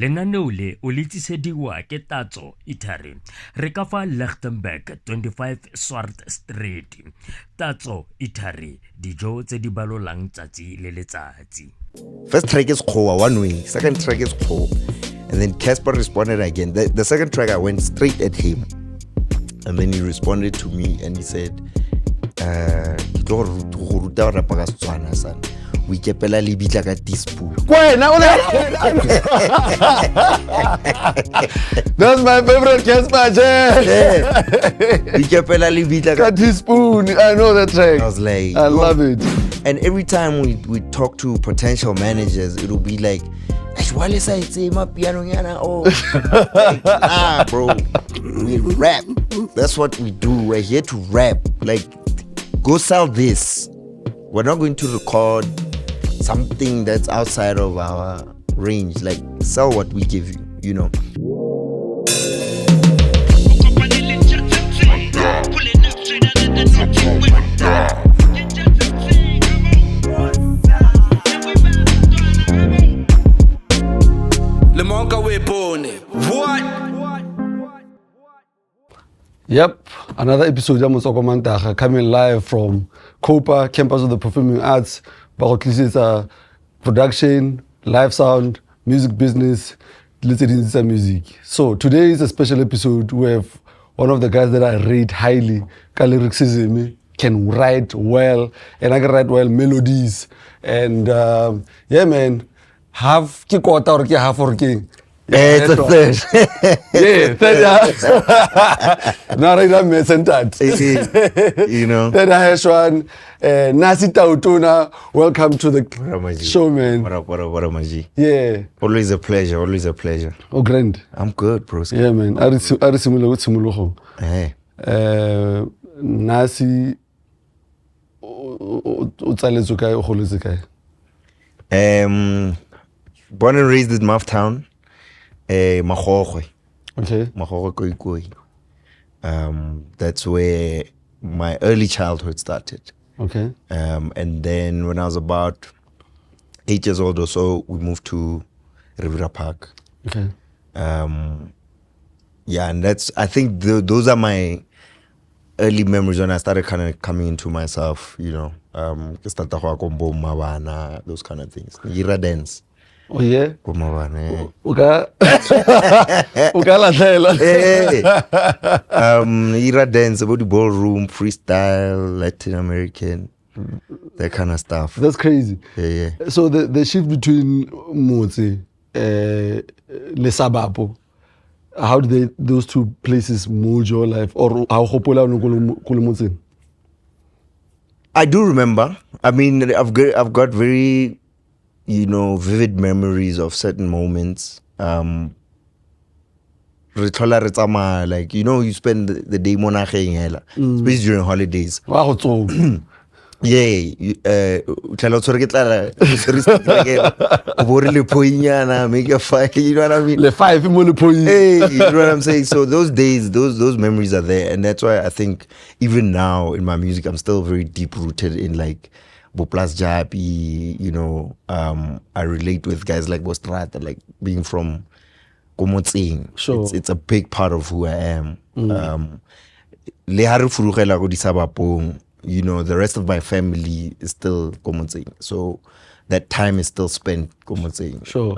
Lenaneo le o le tlisediwa ke Tatso Eatery re ka fa Lichtenburg 25 Swart Street. Tatso Eatery, dijo tse di balolang tsatsi le letsatsi. First track is Kowa, one way. Second track is Kowa. And then Cassper responded again. The second track I went straight at him. And then he responded to me and he said, we kepela libitla ka teaspoon. That's my favorite Cassper. We kepela libitla ka teaspoon. I know that track. I was like, I love it. And every time we talk to potential managers, it'll be like, nah, bro, we rap. That's what we do. We're here to rap. Like, go sell this. We're not going to record something that's outside of our range. Like, sell what we give you, you know. Lemonka weapone. What? Yep, another episode of Motswako coming live from Copa, campus of the Performing Arts. It's production, live sound, music business, literature music. So today is a special episode with one of the guys that I rate highly, lyricism, can write well, and I can write well melodies. And yeah, man, half ki quarter or ki half or ki. It's a third. Yeah, third. Now I'm messing that. You know. Third HashOne, Nasi TauTona. Welcome to the show, man. What up, Maji? Yeah. Always a pleasure, always a pleasure. Oh, grand. I'm good, bro. Yeah, man. Hey. Nasi, born and raised in Maftown. Mahogwe. Okay. Mahogwe Koi. That's where my early childhood started. Okay. And then when I was about 8 years old or so, we moved to Riviera Park. Okay. Yeah, and I think those are my early memories when I started kind of coming into myself, you know. Mmabana, those kind of things. Ira dance. Oh yeah. Mmabana. Ira dance, about the ballroom, freestyle, Latin American, that kind of stuff. That's crazy. Yeah. So the shift between Motsi, Lesabapo, how did those two places mold your life, or how popular Motsi? I do remember. I mean, I've got very, you know, vivid memories of certain moments. Like, you know, you spend the day monacheng, especially during holidays. Yeah, make a fire, you know what I mean? Hey, you know what I'm saying? So those days, those memories are there, and that's why I think even now in my music, I'm still very deep rooted in like Boplas Japi, you know. I relate with guys like Bostrata, like being from Komotsing. Sure. It's a big part of who I am. You know, the rest of my family is still Komotsing. So that time is still spent Komotsing. Sure.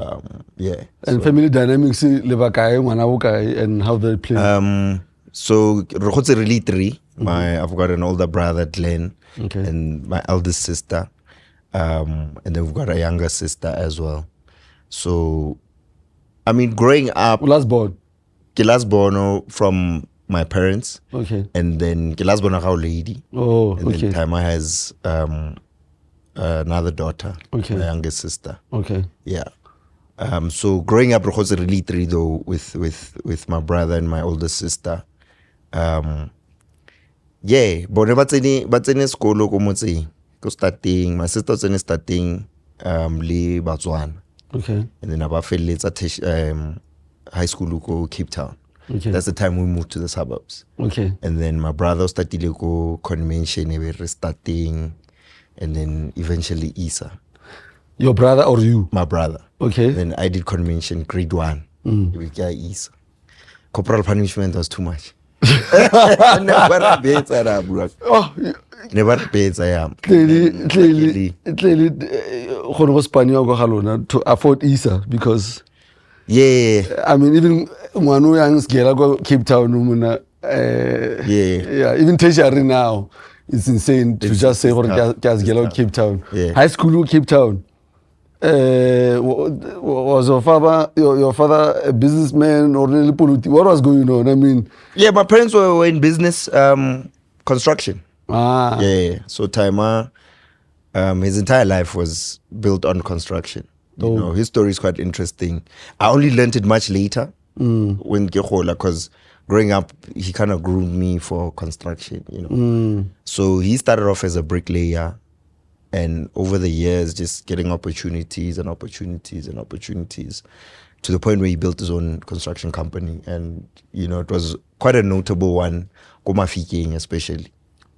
Yeah. And so, family dynamics, and how they play. So Rokhotse really three. I've got an older brother, Glenn, and my eldest sister. And then we've got a younger sister as well. So, I mean, growing up, last born from my parents. Okay. And then last born a lady. Oh, and then Taima has another daughter, my youngest sister. Okay. Yeah. So growing up, Rokhotse really three though with my brother and my older sister. Yeah, but batsene skolo ko Motseng. Ko starting, my sister was starting le Botswana. Okay. And then about fellets high school ko Cape Town. Okay. That's the time we moved to the suburbs. Okay. And then my brother started go convention, we were starting, and then eventually Isa. Your brother or you? My brother. Okay. Then I did convention, grade 1. Corporal punishment was too much. Never beats I am. Clearly, to afford Isa because Yeah. I mean even Manu Young's go Cape Town, yeah, even tertiary now. It's insane to just say just get Cape Town. Yeah. High school Cape Town. Was your father a businessman or really political? What was going on? I mean, Yeah, my parents were in business, construction. ah, Yeah. So Taima, his entire life was built on construction. You know, his story is quite interesting. I only learned it much later when Kehola, because growing up, he kind of groomed me for construction, you know. So he started off as a bricklayer, and over the years, just getting opportunities and opportunities and opportunities to the point where he built his own construction company. And, you know, it was quite a notable one, Komafiking especially.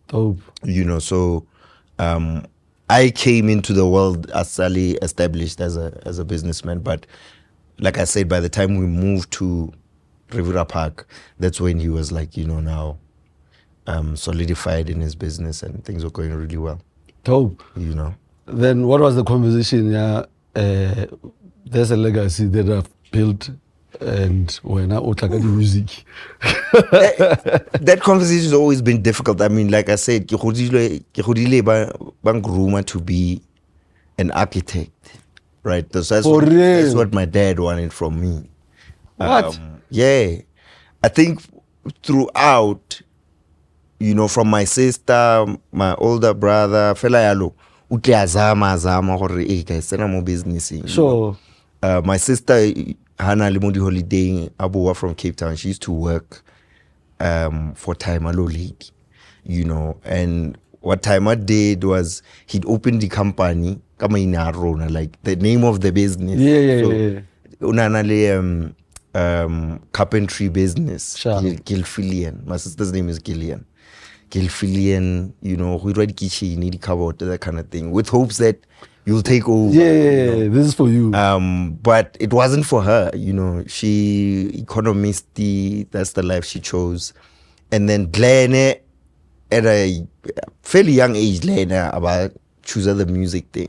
dope. You know, so I came into the world as Ali established as a businessman, but like I said, by the time we moved to Riviera Park, that's when he was like, you know, now solidified in his business and things were going really well. Dope. You know. Then what was the conversation? Yeah, there's a legacy that I've built, and when I the music. That conversation has always been difficult. I mean, like I said, ke godile ba ngruma to be an architect, right? That's what my dad wanted from me. What? Yeah, I think throughout, you know, from my sister, my older brother, fela yalo, utle azama gore guys, sena mo business. Sure. My sister Hannah Limodi Holiday Abuwa from Cape Town, she used to work for Taimalo League, you know, and what Taima did was he'd opened the company, kama inarona, like the name of the business. Yeah. Unanale carpentry business. Sure. Gilfillian. My sister's name is Gillian. Gilfillian, you know, we read kitchen, need cupboard, that kind of thing, with hopes that you'll take over. Yeah, you know? this is for you. But it wasn't for her, you know. She economist, that's the life she chose. And then Glenn, at a fairly young age, about choosing the music thing.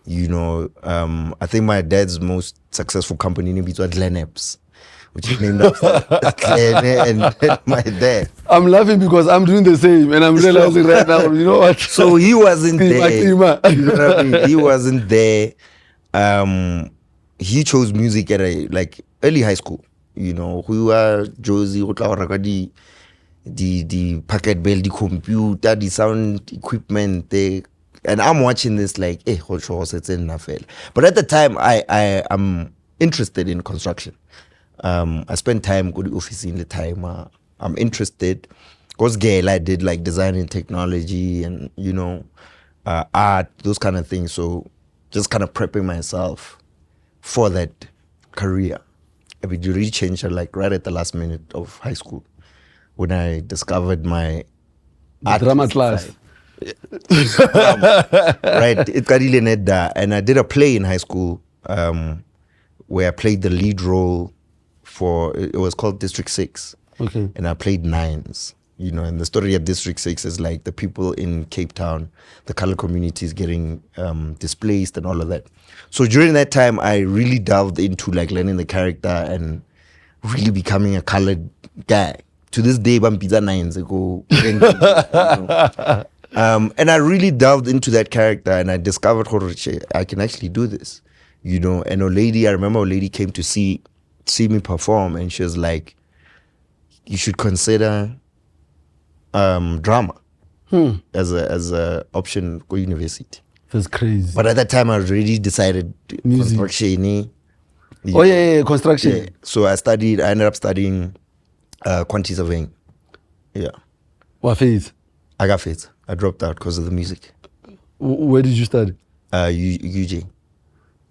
You know, I think my dad's most successful company name was Glenap's, which is named after Glenn and my dad. I'm laughing because I'm doing the same and I'm realizing right now, you know what? So he wasn't there. You know what I mean? He wasn't there. He chose music at a like early high school. You know, we were Josie, the packet bell, the computer, the sound equipment, and I'm watching this like, it's enough. But at the time, I am interested in construction. I spent time go to office in the time. I'm interested. Because I did like design and technology and, you know, art, those kind of things. So just kind of prepping myself for that career. I mean, you really changed like right at the last minute of high school when I discovered my drama class. Right, it got and I did a play in high school where I played the lead role for, it was called District 6. Okay. And I played nines, you know, and the story of District 6 is like the people in Cape Town, the color communities getting displaced and all of that. So during that time, I really delved into like learning the character and really becoming a colored guy. To this day, Bampiza nines ago. And I really delved into that character and I discovered I can actually do this, you know. And I remember a lady came to see me perform and she was like, you should consider drama as a option for university. That's crazy. But at that time I already decided music. Construction. Oh yeah, construction. Yeah. So I ended up studying quantity surveying. Yeah. What phase? I got fit. I dropped out because of the music. Where did you study? UJ.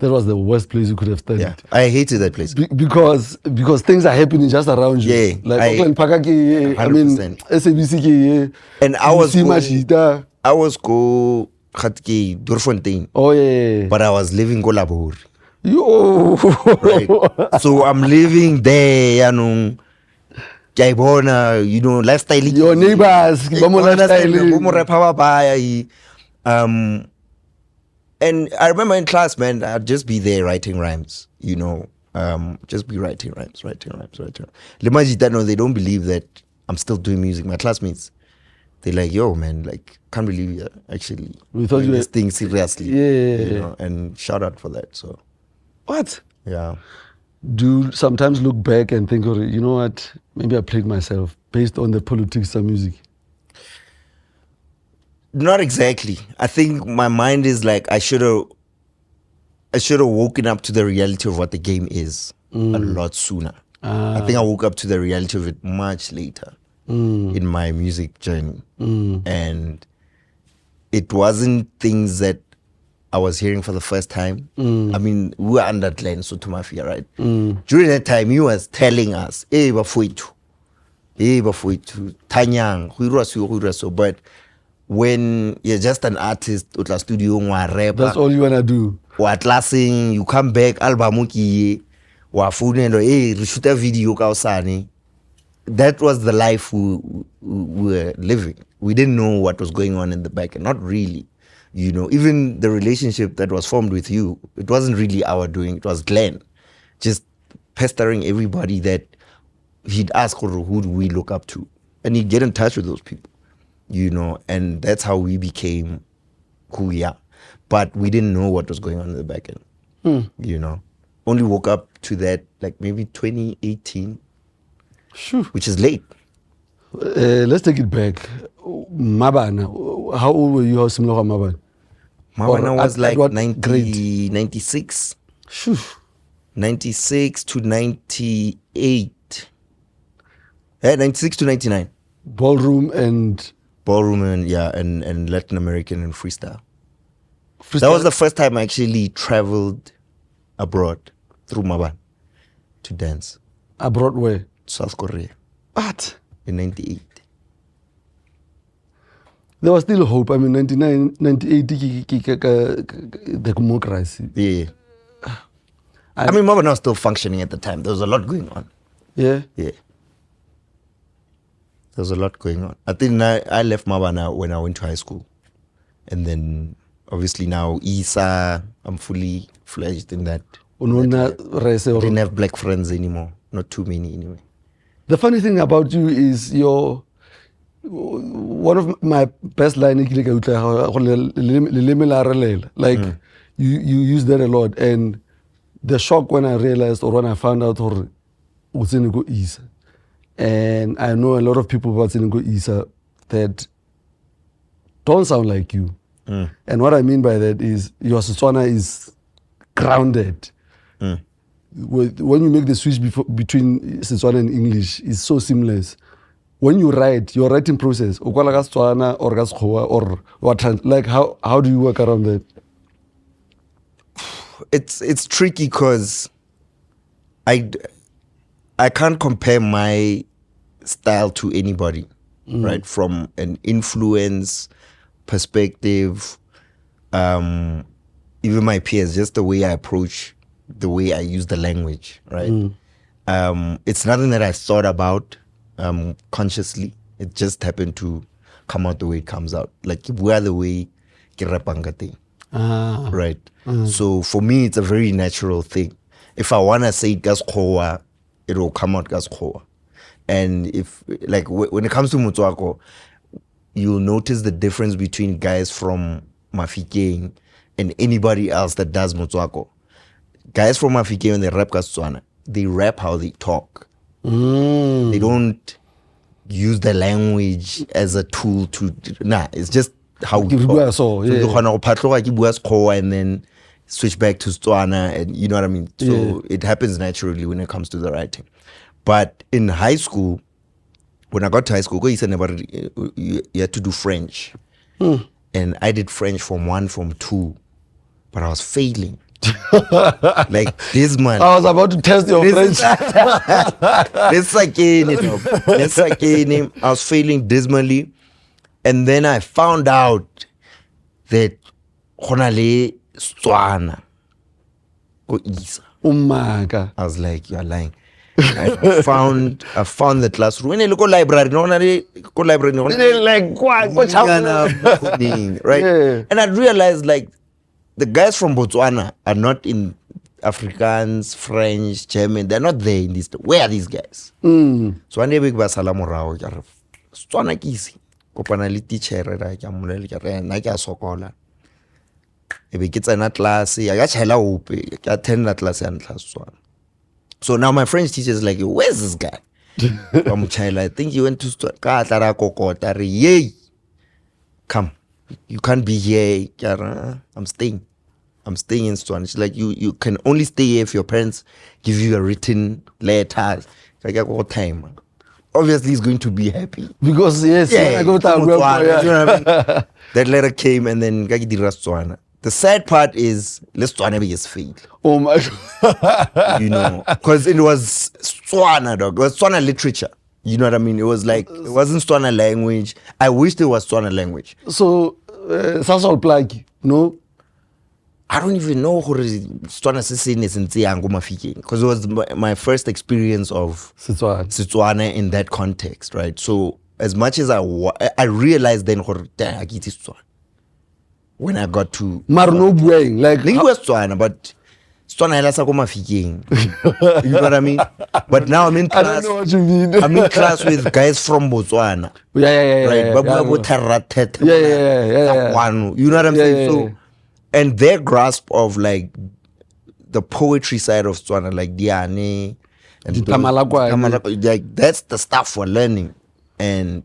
That was the worst place you could have studied. Yeah, I hated that place. Because things are happening just around you. Yeah, like Auckland Pakaki, I mean SABC, and I was I was go Khatke Durfontein. Oh yeah. But I was living go Labori. Yo. Right. So I'm living there, lifestyle. Your neighbors, and I remember in class, man, I'd just be there writing rhymes, just be writing rhymes. Lemajita, they don't believe that I'm still doing music. My classmates, they're like, yo, man, like, can't believe you're actually doing this thing seriously. Yeah. And shout out for that. So, what? yeah. Do you sometimes look back and think, you know what, maybe I played myself based on the politics of music? Not exactly. I think my mind is like, I should have woken up to the reality of what the game is a lot sooner. I think I woke up to the reality of it much later in my music journey. And it wasn't things that I was hearing for the first time. I mean, we were under Sotho Mafia, right? During that time, he was telling us, hey, bafowethu, tanyang, so. But when you're just an artist, utla studio, that's all you wanna do. Classing, you come back, album wa phone, hey, shoot a video kausani. That was the life we were living. We didn't know what was going on in the back, and not really. Even the relationship that was formed with you, it wasn't really our doing. It was Glenn just pestering everybody that he'd ask, who do we look up to? And he'd get in touch with those people, and that's how we became who we are. But we didn't know what was going on in the back end, Only woke up to that like maybe 2018, which is late. Let's take it back. Mmabana, how old were you? How similar to Mmabana? Mmabana was like 96. 96 to 98. 96 to 99. Ballroom and Latin American and freestyle. That was the first time I actually traveled abroad through Mmabana to dance. Abroad where? South Korea. What? In 98. There was still hope. I mean, 99, 98, the democracy. Yeah. I mean, Mmabana was still functioning at the time. There was a lot going on. Yeah? Yeah. There was a lot going on. I think I left Mmabana when I went to high school. And then, obviously now, Isa, I'm fully fledged in that. I didn't have black friends anymore. Not too many anyway. The funny thing about you is one of my best line, like you use that a lot, and the shock when I realized or when I found out Isa, and I know a lot of people who Isa that don't sound like you, and what I mean by that is your Setswana is grounded. When you make the switch between Setswana and English, it's so seamless. When you write, your writing process, or like how do you work around that? It's tricky because I can't compare my style to anybody, right? From an influence perspective, even my peers, just the way I approach, the way I use the language, right? It's nothing that I thought about consciously. It just happened to come out the way it comes out. Like, we're the way kirapangate. Right? So for me, it's a very natural thing. If I want to say Gaskowa, it will come out Gaskowa. And if, like, when it comes to Motswako, you'll notice the difference between guys from Mafikeng and anybody else that does Motswako. Guys from Mafikeng, when they rap Gatswana, they rap how they talk. They don't use the language as a tool to, it's just how we talk. So and then switch back to Setswana, and you know what I mean? So it happens naturally when it comes to the writing. But in high school, when I got to high school, you had to do French. And I did French from 1, from 2, but I was failing. Like this man. I was about to test your French. I was failing dismally. And then I found out that Honale Setswana. Go Isa. Ummaka. I was like, you're lying. I found the classroom. When I look at library, Like what? What's happening? Right? Yeah. And I realized like the guys from Botswana are not in Afrikaans, French, German. They're not there in this. Where are these guys? So one day we were salam morao. Botswana kisi. Kopana li teacher ra ka molele ka re na ke a sokola. E be ke tsena class ya chela ope. Ke attend that class ya ntla Setswana. So now my French teacher is like, where's this guy? I think he went to Kokota. Yay! Come. You can't be here. I'm staying in Setswana. She's like, you can only stay here if your parents give you a written letter. Like, what time? Obviously, he's going to be happy. Because, yes, Yeah, I go to you know what I mean? That letter came and then Setswana. The sad part is, let's Setswana be his failed. Oh my God. You know, because it was Setswana, dog. It was Setswana literature. You know what I mean? It was like, it wasn't Setswana language. I wished it was Setswana language. So, Sasol plug, no? I don't even know who Setswana Sisine is in Mafikeng, because it was my first experience of Setswana in that context, right? So, as much as I realized then, Setswana. When I got to Marno Bueng, like lingo Setswana, but Setswana ela sa ko Mafikeng. You know what I mean? But now I'm in class. I don't know what you mean. I'm in class with guys from Botswana. Yeah. Right? Yeah. You know what I'm Yeah, saying? yeah. So, and their grasp of like the poetry side of Setswana, like Diane and Tamalakwa, like that's the stuff we're learning, and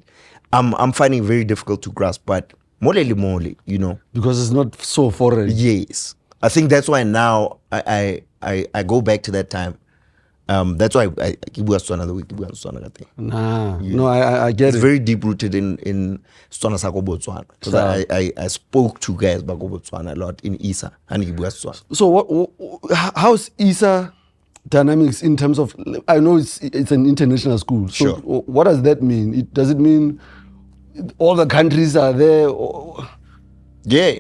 I'm finding it very difficult to grasp, but mole, you know, because it's not so foreign. Yes, I think that's why now I go back to that time. That's why I keep Setswana the week. No, I get it's it. very deep rooted in Setswana sa ko Botswana, because I spoke to guys back Botswana a lot in Isa and Setswana. So how's Isa dynamics in terms of? I know it's an international school. So Sure. What does that mean? Does it mean all the countries are there? Yeah.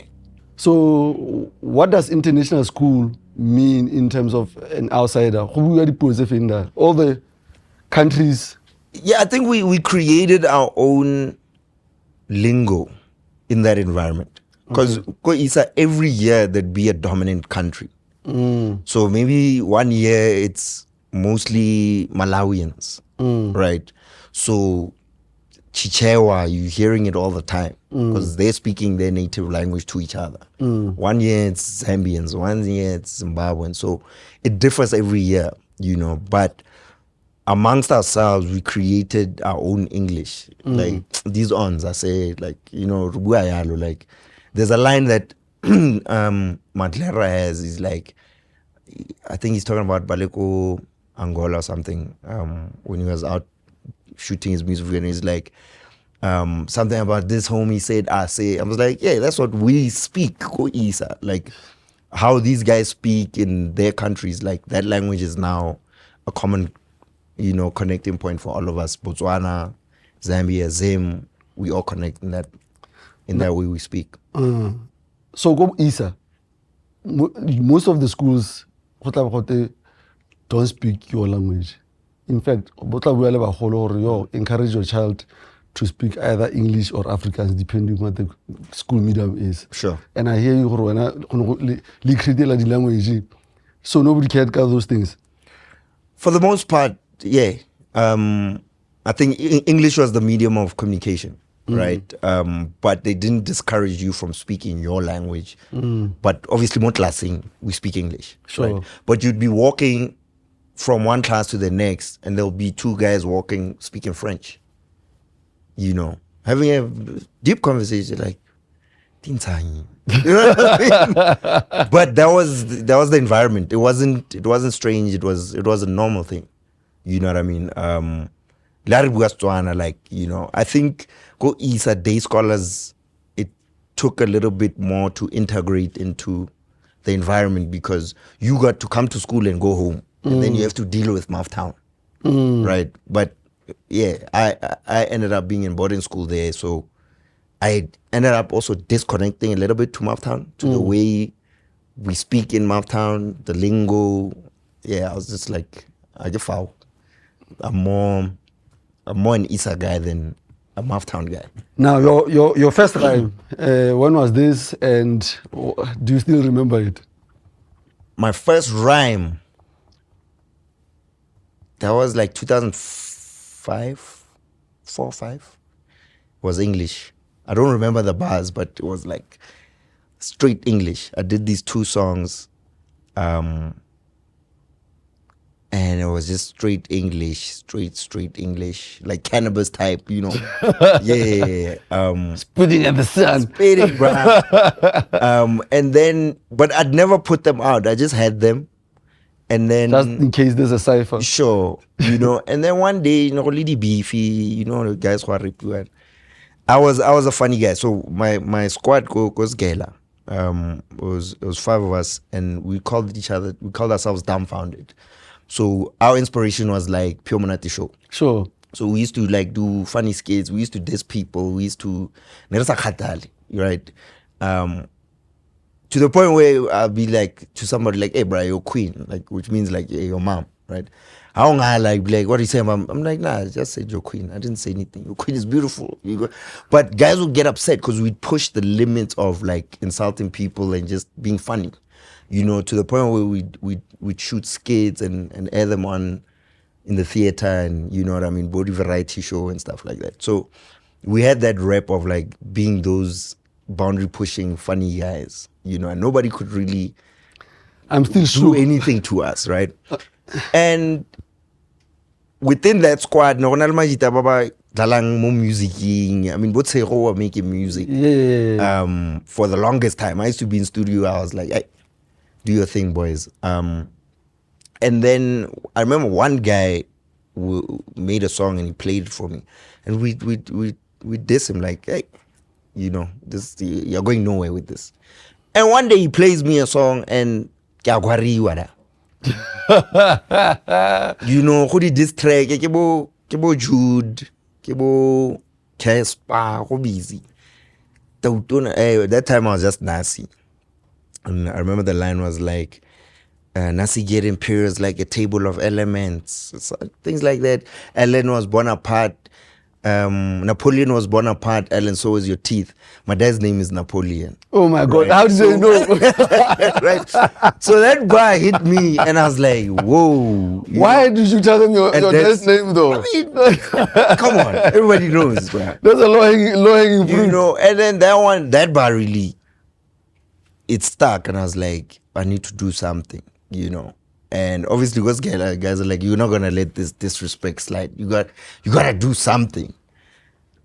So what does international school mean in terms of an outsider? All the countries. Yeah, I think we created our own lingo in that environment. Because every year there'd be a dominant country. So maybe one year it's mostly Malawians, right? So Chichewa, you're hearing it all the time because they're speaking their native language to each other. 1 year it's Zambians, 1 year it's Zimbabwean. So it differs every year, you know. But amongst ourselves, we created our own English. Like these ons, I say, like, you know, like there's a line that Madlera has, is like, I think he's talking about Baleko, Angola or something, when he was out shooting his music video, and he's like, something about this homie said, I say. I was like, yeah, that's what we speak, Ko Isa. Like, how these guys speak in their countries, like that language is now a common, you know, connecting point for all of us. Botswana, Zambia, Zim, we all connect in that way we speak. So go Isa. Most of the schools don't speak your language. In fact, encourage your child to speak either English or Afrikaans, depending what the school medium is. Sure. And I hear you the language. So nobody cared about those things. For the most part, yeah. I think English was the medium of communication, right? But they didn't discourage you from speaking your language. But obviously, more classing, we speak English. Sure. Right? But you'd be walking from one class to the next, and there'll be two guys walking, speaking French. You know, having a deep conversation, like, you know what I mean? But that was the environment. It wasn't strange. It was a normal thing. You know what I mean? Like, you know, I think go Isa day scholars, it took a little bit more to integrate into the environment, because you got to come to school and go home, and then you have to deal with Mouthtown, right? But yeah, I ended up being in boarding school there, so I ended up also disconnecting a little bit to Mouthtown, to the way we speak in Mouthtown, the lingo. Yeah, I was just like, I get foul. I'm more an Isa guy than a Mouthtown guy. Now, your first rhyme, when was this, and do you still remember it? My first rhyme, that was like 2005, 4, 5, was English. I don't remember the bars, but it was like straight English. I did these 2 songs, and it was just straight English, straight English, like cannabis type, you know. Yeah. Spitting at the sun. Spitting, bro. And then, but I'd never put them out. I just had them. And then, just in case there's a cipher. Sure, you know. And then one day, you know, Lady Beefy, you know, the guys who are ripping. I was a funny guy. So my squad goes Gala. It was 5 of us, and we called ourselves Dumbfounded. So our inspiration was like Pure Monati Show. Sure. So we used to like do funny skits. We used to diss people. We used to, right? To the point where I'll be like to somebody like, "Hey, bro, you're queen," like, which means like, hey, your mom, right? How long I like, what do you say, mom? I'm like, nah, I just said your queen. I didn't say anything. Your queen is beautiful. But guys would get upset because we'd push the limits of like insulting people and just being funny, you know, to the point where we'd shoot skits and air them on in the theater, and you know what I mean, body variety show and stuff like that. So we had that rep of like being those boundary pushing funny guys, you know, and nobody could really do anything to us, right? And within that squad, no one dalang mo musicing. I mean, both Tshego were making music. Yeah. For the longest time, I used to be in studio. I was like, hey, do your thing, boys. And then I remember one guy made a song and he played it for me, and we diss him like, hey, you know, this, you're going nowhere with this. And one day he plays me a song and you know, who did this track? Kebo Jude, Kebo Cassper, go busy. That time I was just Nasi. And I remember the line was like, Nasi getting periods like a table of elements. So, things like that. Ellen was born apart. Napoleon was born apart. Ellen, so was your teeth. My dad's name is Napoleon. Oh my God, how did you know? Right. So that bar hit me and I was like, whoa. Why did you tell them your dad's name though? I mean, come on. Everybody knows, bro. That's a low-hanging fruit. You know, and then that bar really, it stuck, and I was like, I need to do something, you know. And obviously, because guys are like, you're not gonna let this disrespect slide. You gotta do something.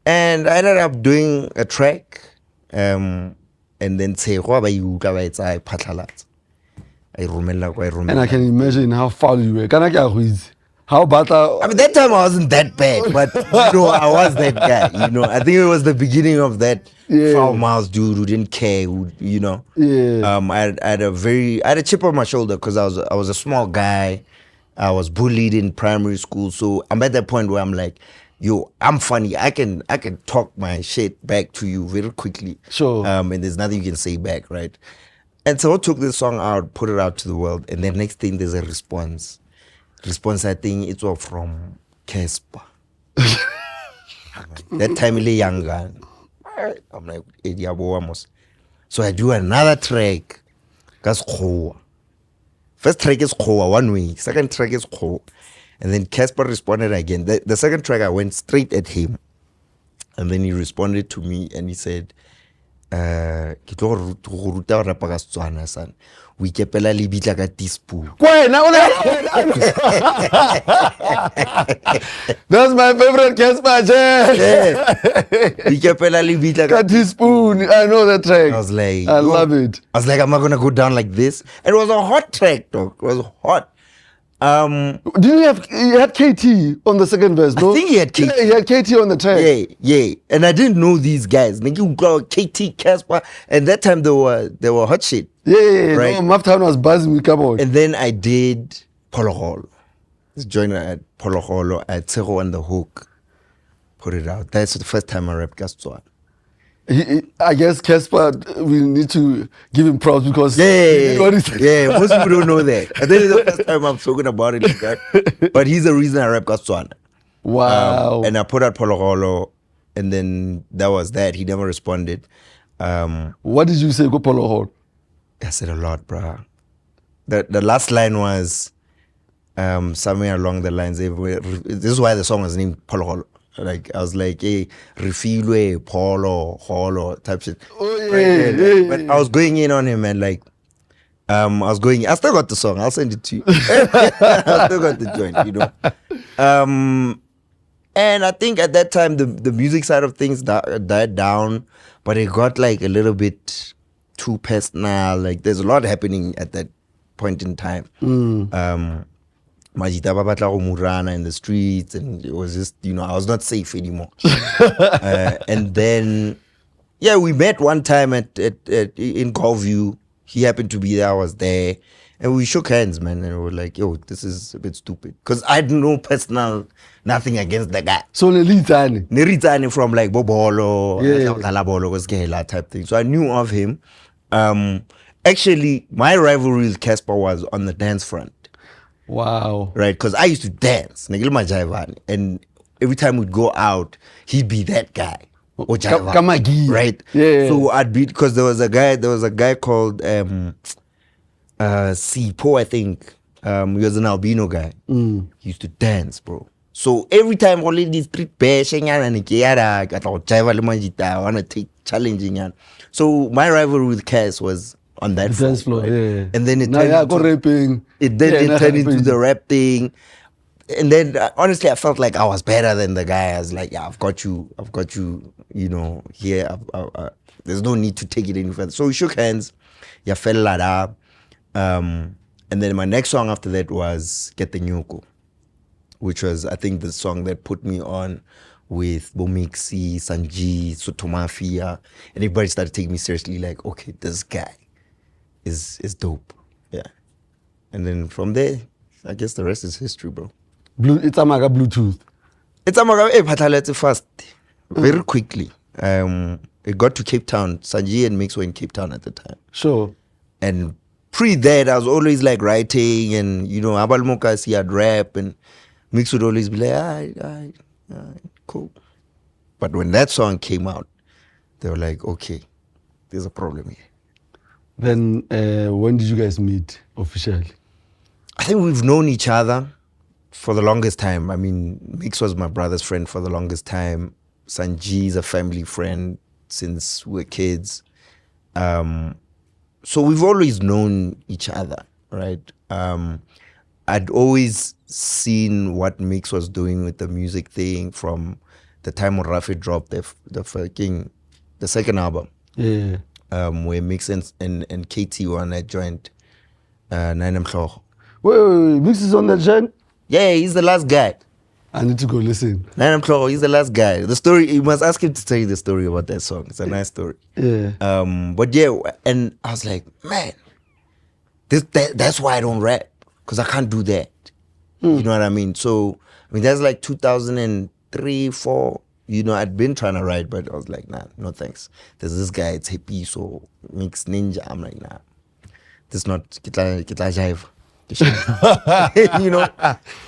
And I ended up doing a track, and then Tshego I patlalat. And I can imagine how foul you were. How bad? I mean, that time I wasn't that bad, but you know, I was that guy. You know, I think it was the beginning of that foul mouse dude who didn't care. Who, you know, I had a chip on my shoulder because I was a small guy. I was bullied in primary school, so I'm at that point where I'm like, yo, I'm funny. I can talk my shit back to you very quickly. Sure. And there's nothing you can say back, right? And so I took this song out, put it out to the world, and then next thing there's a response. I think it was from Cassper. That time really younger. I'm like, so I do another track. That's Khoa. First track is Khoa, one way. Second track is Khoa. And then Cassper responded again. The second track, I went straight at him. And then he responded to me and he said, ke tlo go ruta go rapa ka Setswana san. O ikepela le bitla ka teaspoon. That's my favorite Cassper. O ikepela le bitla ka teaspoon. I know that track. I was like, I love it. I was like, am I gonna go down like this? And it was a hot track, dog. It was hot. Do you had KT on the second verse? No? I think he had KT. Yeah, he had KT on the track. Yeah. And I didn't know these guys. KT, Cassper, and that time they were hot shit. Yeah. Right? No, Maftown was buzzing with cowboy. And then I did Polo Hall. This joiner at Polo Hall at Tshego on the hook. Put it out. That's the first time I rapped Setswana. I guess Cassper, we need to give him props because he did what he said. Yeah, most people don't know that. I think it's the first time I'm talking about it like that. But he's the reason I rap Hashwan. Wow. And I put out Pologolo, and then that was that. He never responded. What did you say, go Polo Hall? I said a lot, bro. The last line was somewhere along the lines. This is why the song was named Pologolo. Like I was like, hey, refilwe, polo, holo, type shit. Oh yeah, But I was going in on him and like, I still got the song. I'll send it to you. I still got the joint, you know. And I think at that time the music side of things died down, but it got like a little bit too personal. Like there's a lot happening at that point in time. Majita babatla go murana in the streets, and it was just, you know, I was not safe anymore. And then, yeah, we met one time in Golview. He happened to be there, I was there, and we shook hands, man, and we were like, yo, this is a bit stupid. Because I had no personal, nothing against the guy. So Neritani from like Bobolo, yeah, type thing. So I knew of him. Actually, my rivalry with Cassper was on the dance front. Wow. Right, because I used to dance, and every time we'd go out, he'd be that guy. Kamagi. Right? Yeah. So I'd be, because there was a guy called Sipo, I think. He was an albino guy. He used to dance, bro. So every time only these street bashing and I want to take challenging. So my rivalry with Cass was on that dance floor, right? yeah. And then it turned into the rap thing. And then honestly, I felt like I was better than the guy. I was like, yeah, I've got you, you know, here. There's no need to take it any further. So we shook hands. Yeah, fell like that. And then my next song after that was Get the Nyoko, which was, I think, the song that put me on with Bomixi, Sanji, Sotho Mafia. And everybody started taking me seriously, like, okay, this guy is dope. Yeah. And then from there, I guess the rest is history, bro. It's a maga Bluetooth. It's a maga fast, very quickly. It got to Cape Town. Sanji and Mix were in Cape Town at the time. Sure. And pre that, I was always like writing, and you know, Abal Mokas, he had rap, and Mix would always be like, all right, cool. But when that song came out, they were like, okay, there's a problem here. Then when did you guys meet officially? I think we've known each other for the longest time. I mean, Mix was my brother's friend for the longest time. Sanji is a family friend since we were kids. So we've always known each other, right? I'd always seen what Mix was doing with the music thing from the time when Rafi dropped the second album. Yeah. Where Mix and KT were on that joint, Nainam Tshego. Wait, Mix is on that joint? Yeah, he's the last guy. I need to go listen. Nainam Tshego, he's the last guy. The story, you must ask him to tell you the story about that song. It's a nice story. Yeah. But yeah, and I was like, man, that's why I don't rap, because I can't do that. You know what I mean? So, I mean, that's like 2003, 4. You know, I'd been trying to write, but I was like, nah, no thanks. There's this guy, it's hippie, so Mix Ninja. I'm like, nah, this not kitla jive. You know?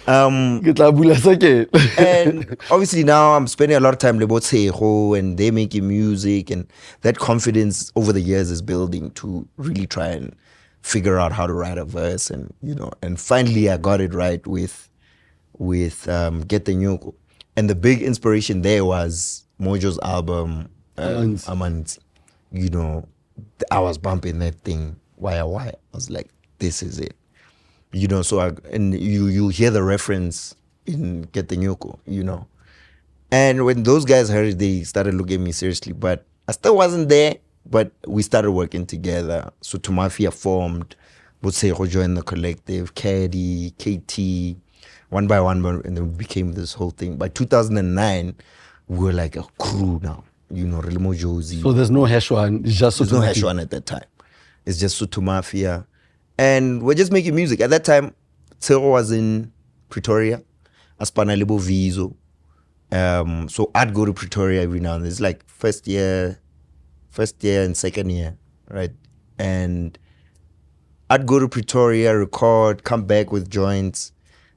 And obviously now I'm spending a lot of time with Tshego, and they're making music, and that confidence over the years is building to really try and figure out how to write a verse, and you know, and finally I got it right with Get the Nyoko. And the big inspiration there was Mojo's album, Amanzi. You know, I was bumping that thing, wire. I was like, this is it. You know, so you hear the reference in Get the Nyoko, you know. And when those guys heard it, they started looking at me seriously. But I still wasn't there, but we started working together. Sotho Mafia formed, Motswako joined the collective, Caddy, KT, one by one, and then it became this whole thing. By 2009, we were like a crew now, you know, Relimo Josie. So there's no HashOne, it's just There's no HashOne at that time. It's just Sotho Mafia. And we're just making music. At that time, Tshego was in Pretoria, Aspana Lebo Vizo. So I'd go to Pretoria every now and then. It's like first year first year and second year, right? And I'd go to Pretoria, record, come back with joints.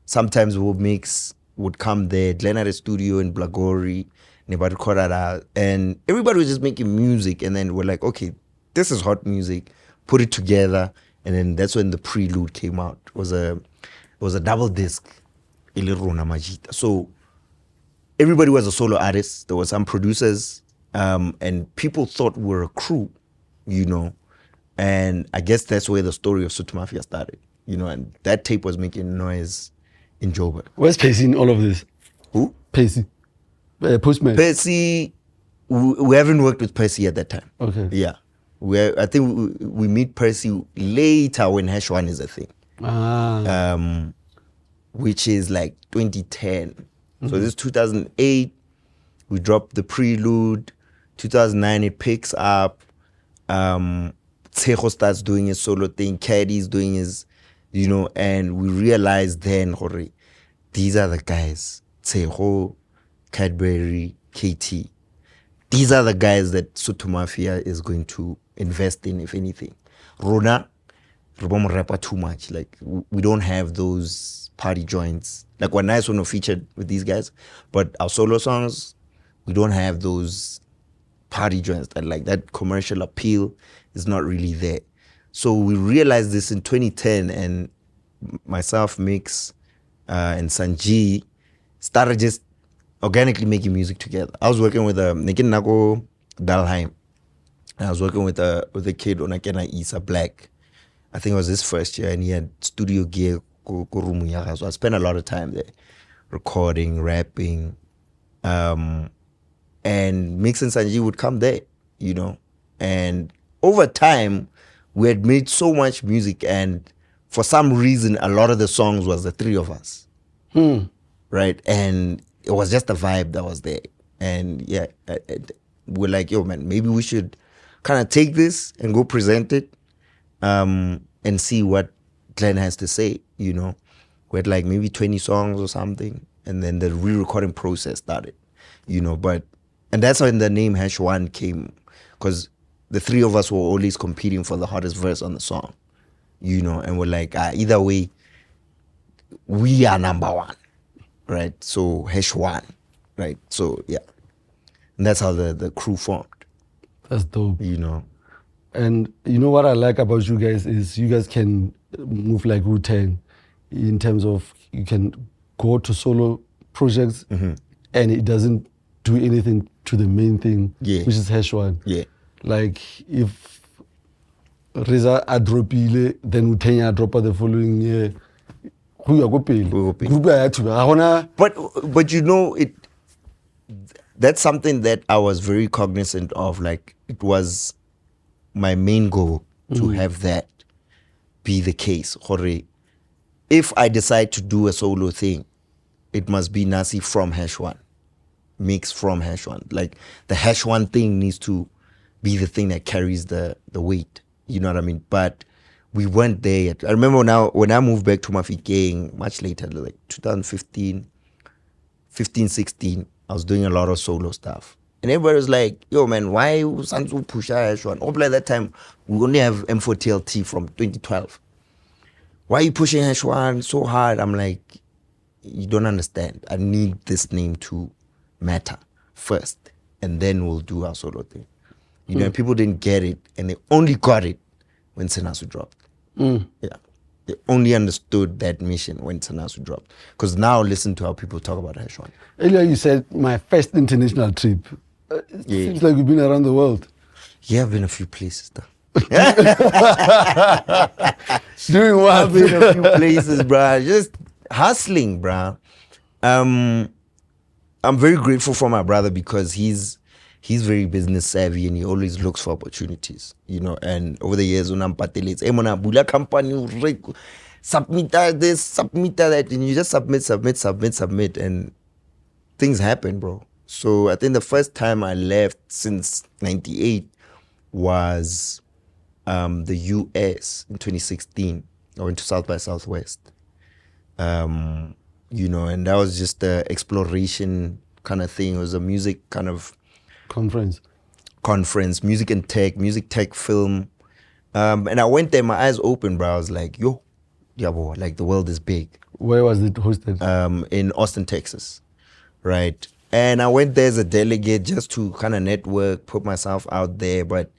Sometimes we'll mix, would come there. Glenn had a studio in Blagori, and everybody was just making music. And then we're like, okay, this is hot music. Put it together. And then that's when the Prelude came out. It was a double disc. So everybody was a solo artist. There were some producers, and people thought we were a crew, you know. And I guess that's where the story of Sotho Mafia started, you know. And that tape was making noise in Joburg. Where's Pacey in all of this? Who? Pacey. Postman. Percy, we haven't worked with Percy at that time. Okay. Yeah. I think we meet Percy later when HashOne is a thing. Which is like 2010. Mm-hmm. So this is 2008. We dropped the Prelude. 2009 it picks up. Tshego starts doing his solo thing. Caddy's doing his, you know, and we realized then, these are the guys. Tshego, Cadbury, KT. These are the guys that Sotho Mafia is going to invest in, if anything. Rona, rapper too much. Like, we don't have those party joints. Like, we're nice when we're featured with these guys, but our solo songs, we don't have those party joints. That, like, that commercial appeal is not really there. So we realized this in 2010, and myself, Mix, and Sanji started just organically making music together. I was working with Nikin Nago Dalheim. I was working with a kid, Onakena Isa Black. I think it was his first year, and he had studio gear. So I spent a lot of time there, recording, rapping, and Mix and Sanji would come there, you know. And over time, we had made so much music, and for some reason, a lot of the songs was the three of us, right? And it was just a vibe that was there. And yeah, we're like, yo, man, maybe we should kind of take this and go present it, and see what Glenn has to say, you know. We had like maybe 20 songs or something, and then the re-recording process started, you know. And that's when the name HashOne came, because the three of us were always competing for the hottest verse on the song, you know. And we're like, either way, we are number one, right? So HashOne, right? So yeah, and that's how the crew formed. That's dope, you know. And you know what I like about you guys is you guys can move like Wu-Tang in terms of you can go to solo projects, and it doesn't do anything to the main thing, which is HashOne. Yeah. Like if Reza a dropile, then Wu-Tang a drop the following year. But you know, that's something that I was very cognizant of. Like, it was my main goal to have that be the case. If I decide to do a solo thing, it must be Nasi from HashOne, Mix from HashOne. Like, the HashOne thing needs to be the thing that carries the weight. You know what I mean? But we weren't there yet. I remember now when I moved back to Mafia Gang much later, like 2015, 16, I was doing a lot of solo stuff. And everybody was like, yo, man, why Sansu push HashOne? At that time, we only have M4TLT from 2012. Why are you pushing HashOne so hard? I'm like, you don't understand. I need this name to matter first, and then we'll do our solo thing. You know, and people didn't get it, and they only got it when Senasu dropped. Yeah. They only understood that mission when Senasu dropped. Because now listen to how people talk about HashOne. Earlier you said my first international trip. It seems like you've been around the world. Yeah, I've been a few places though. Doing what? I've been a few places, bro. Just hustling, bro. I'm very grateful for my brother because he's very business savvy and he always looks for opportunities, you know. And over the years, when I'm patelates, hey, mona, bula company, submit this, submit that, and you just submit, and things happen, bro. So I think the first time I left since '98 was the US in 2016. I went to South by Southwest, you know, and that was just the exploration kind of thing. It was a music kind of conference. conference, music tech film. And I went there, my eyes open, bro. I was like, yo, yeah, boy, like the world is big. Where was it hosted? In Austin, Texas, right? And I went there as a delegate just to kind of network, put myself out there, but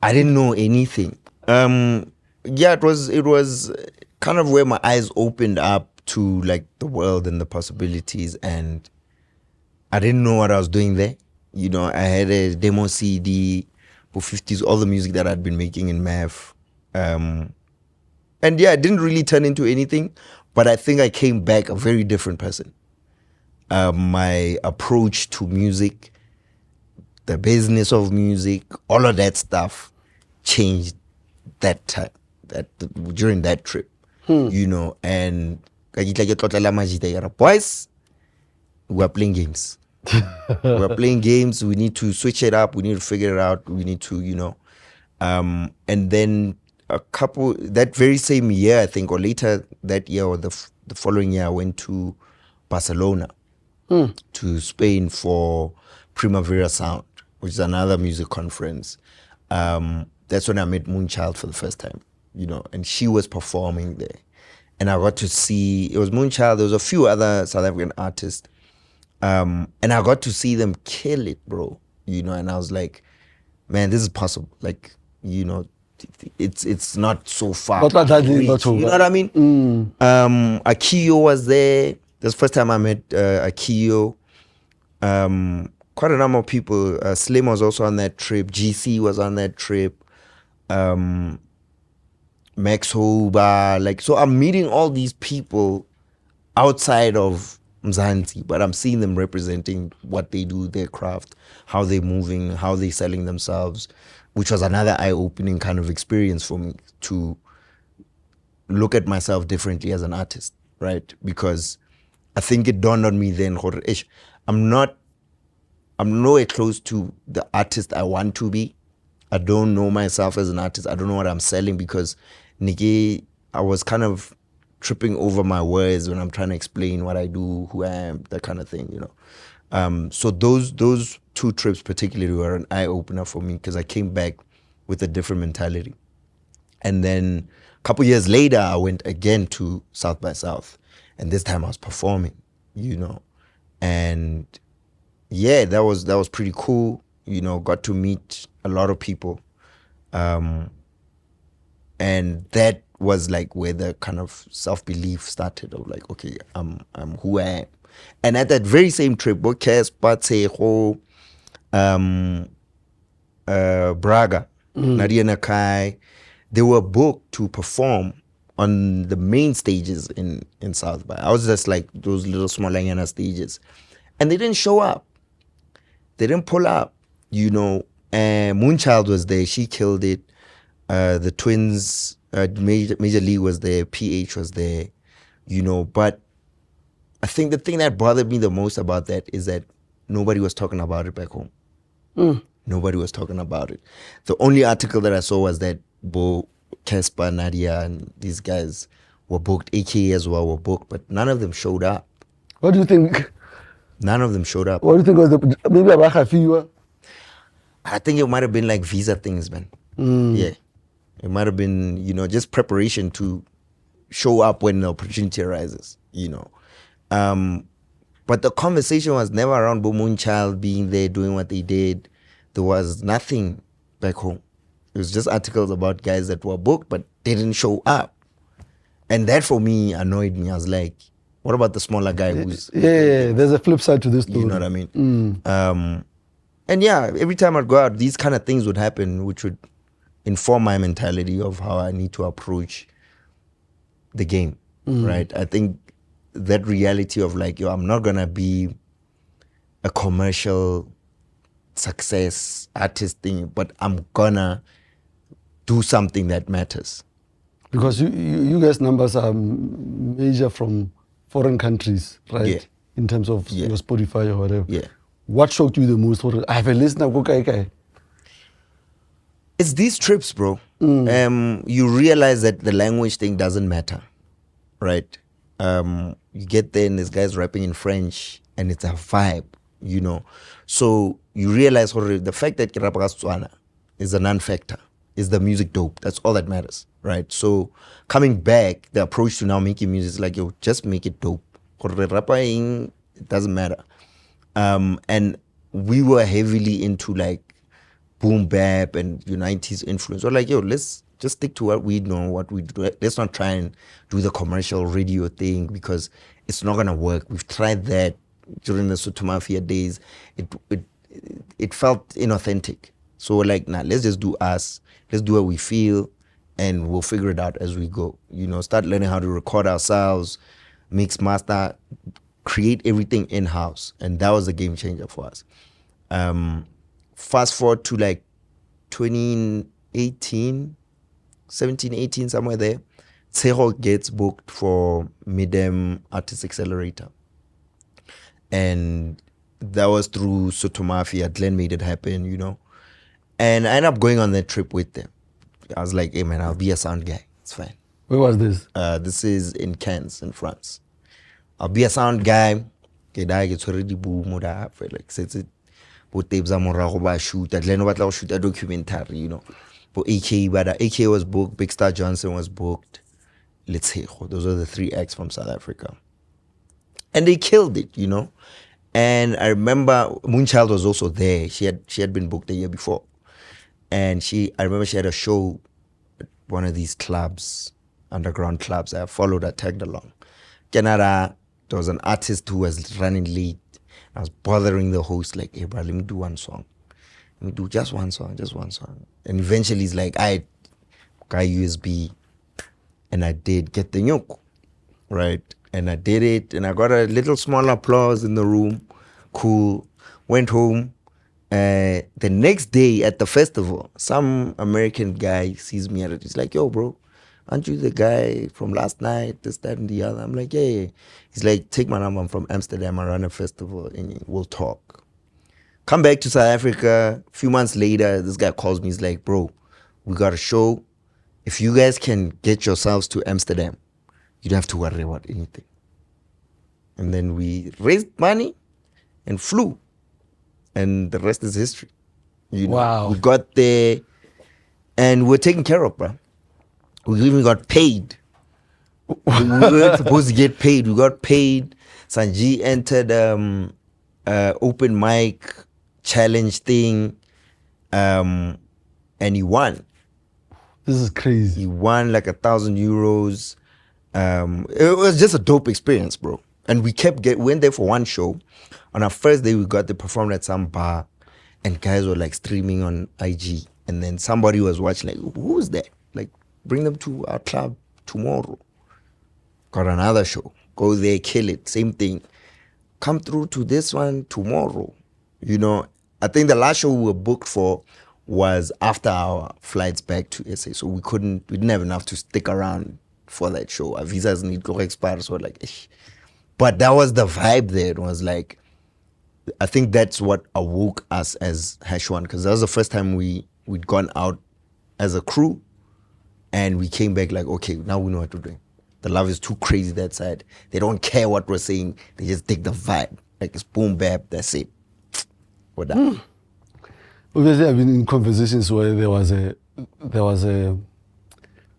I didn't know anything. Yeah, it was kind of where my eyes opened up to like the world and the possibilities, and I didn't know what I was doing there. You know, I had a demo CD for 50s, all the music that I'd been making in math. And yeah, it didn't really turn into anything, but I think I came back a very different person. My approach to music, the business of music, all of that stuff changed that time, during that trip, you know. And boys, we're playing games. We're playing games. We need to switch it up. We need to figure it out. We need to, you know. And then that very same year, I think, or later that year or the following year, I went to Barcelona, to Spain for Primavera Sound, which is another music conference. That's when I met Moonchild for the first time, you know, and she was performing there. And I got to see, it was Moonchild, there was a few other South African artists. And I got to see them kill it, bro, you know, and I was like, man, this is possible. Like, you know, it's not so far. You know what I mean? Akio was there. This first time I met Akio. Quite a number of people. Slim was also on that trip. GC was on that trip. Max Hoba. Like, so I'm meeting all these people outside of Mzansi, but I'm seeing them representing what they do, their craft, how they're moving, how they're selling themselves, which was another eye-opening kind of experience for me to look at myself differently as an artist, right? Because I think it dawned on me then, I'm nowhere close to the artist I want to be. I don't know myself as an artist. I don't know what I'm selling because, Niki, I was kind of tripping over my words when I'm trying to explain what I do, who I am, that kind of thing, you know. So those two trips particularly were an eye-opener for me because I came back with a different mentality. And then a couple years later, I went again to South by South. And this time I was performing, you know. And yeah, that was pretty cool. You know, got to meet a lot of people. And that was like where the kind of self-belief started of like, okay, I'm who I am. And at that very same trip, Cassper, Tshego, Braga, Nadia Nakai, they were booked to perform on the main stages in South by. I was just like those little small Langana stages. And they didn't show up. They didn't pull up, you know. And Moonchild was there. She killed it. The twins, Major League was there. PH was there, you know. But I think the thing that bothered me the most about that is that nobody was talking about it back home. Nobody was talking about it. The only article that I saw was that Cassper, Nadia, and these guys were booked. AKA as well were booked, but none of them showed up. What do you think? None of them showed up. What do you think was maybe a fever? I think it might have been like visa things, man. Yeah. It might have been, you know, just preparation to show up when the opportunity arises, you know. But the conversation was never around Moonchild being there, doing what they did. There was nothing back home. It was just articles about guys that were booked, but they didn't show up. And that for me annoyed me. I was like, what about the smaller guy who's... Yeah, there's a flip side to this story. You know what I mean? And yeah, every time I'd go out, these kind of things would happen, which would inform my mentality of how I need to approach the game, right? I think that reality of like, yo, I'm not going to be a commercial success artist thing, but I'm going to do something that matters. Because you guys' numbers are major from foreign countries, right? Yeah. In terms of your Spotify or whatever. Yeah. What shocked you the most? I have a listener, It's these trips, bro. You realize that the language thing doesn't matter, right? You get there and this guy's rapping in French and it's a vibe, you know. So you realize the fact that ke rapa ka Setswana is a non-factor. Is the music dope? That's all that matters, right? So coming back, the approach to now making music is like, yo, just make it dope. It doesn't matter. And we were heavily into like boom bap and 90s influence. We're like, yo, let's just stick to what we know, what we do. Let's not try and do the commercial radio thing because it's not gonna work. We've tried that during the Sotho Mafia days. It felt inauthentic. So we're like, nah, let's just do us. Let's do what we feel, and we'll figure it out as we go. Start learning how to record ourselves, mix, master, create everything in-house. And that was a game changer for us. Fast forward to like 2018, 17, 18, somewhere there. Tshego gets booked for Midem Artist Accelerator. And that was through Sotho Mafia. Glenn made it happen, And I ended up going on that trip with them. I was like, hey man, I'll be a sound guy. It's fine. Where was this? This is in Cannes, in France. I'll be a sound guy. It's already boom. Like, since it, but tapes are more shoot. At Glenn about shoot a documentary, But AK was booked. Big Star Johnson was booked. Let's say those are the 3 acts from South Africa, and they killed it, And I remember Moonchild was also there. She had been booked the year before. And I remember she had a show at one of these clubs, underground clubs. I followed her, tagged along. Canada, there was an artist who was running late. I was bothering the host, like, hey, bro, let me do one song. Let me do just one song. And eventually he's like, I got USB. And I did Get the Nyoko, right? And I did it, and I got a little small applause in the room. Cool. Went home. The next day at the festival, some American guy sees me at it. He's like, yo, bro, aren't you the guy from last night, this, that, and the other? I'm like, yeah. He's like, take my number. I'm from Amsterdam. I run a festival, and we'll talk. Come back to South Africa. A few months later, this guy calls me. He's like, bro, we got a show. If you guys can get yourselves to Amsterdam, you don't have to worry about anything. And then we raised money and flew. And the rest is history. Wow. We got there and we're taken care of, bro. We even got paid. We weren't supposed to get paid. We got paid. Sanji entered open mic challenge thing, and he won. This is crazy. He won like €1,000. It was just a dope experience, bro. And we went there for one show. On our first day, we got to perform at some bar, and guys were like streaming on IG. And then somebody was watching, like, who's that? Like, bring them to our club tomorrow. Got another show. Go there, kill it. Same thing. Come through to this one tomorrow. I think the last show we were booked for was after our flights back to SA. So we didn't have enough to stick around for that show. Our visas need to expire. So like, but that was the vibe there. It was like, I think that's what awoke us as HashOne, because that was the first time we'd gone out as a crew, and we came back like, okay, now we know what we're doing. The love is too crazy that side. They don't care what we're saying. They just take the vibe. Like, it's boom bap, that's it. We're done. Obviously, I've been in conversations where there was a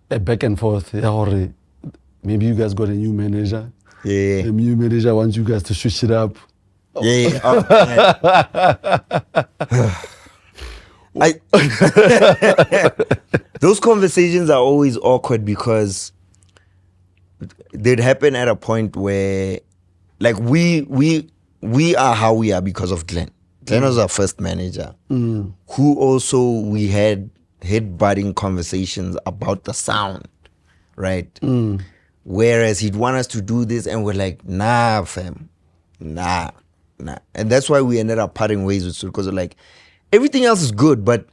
back and forth. Maybe you guys got a new manager. Yeah. The new manager wants you guys to switch it up. Yeah. Those conversations are always awkward because they'd happen at a point where, like, we are how we are because of Glenn. Glenn was our first manager, who also we had head-butting conversations about the sound, right? Whereas he'd want us to do this, and we're like, nah, fam, nah. And that's why we ended up parting ways with Sotho, because we're like, everything else is good, but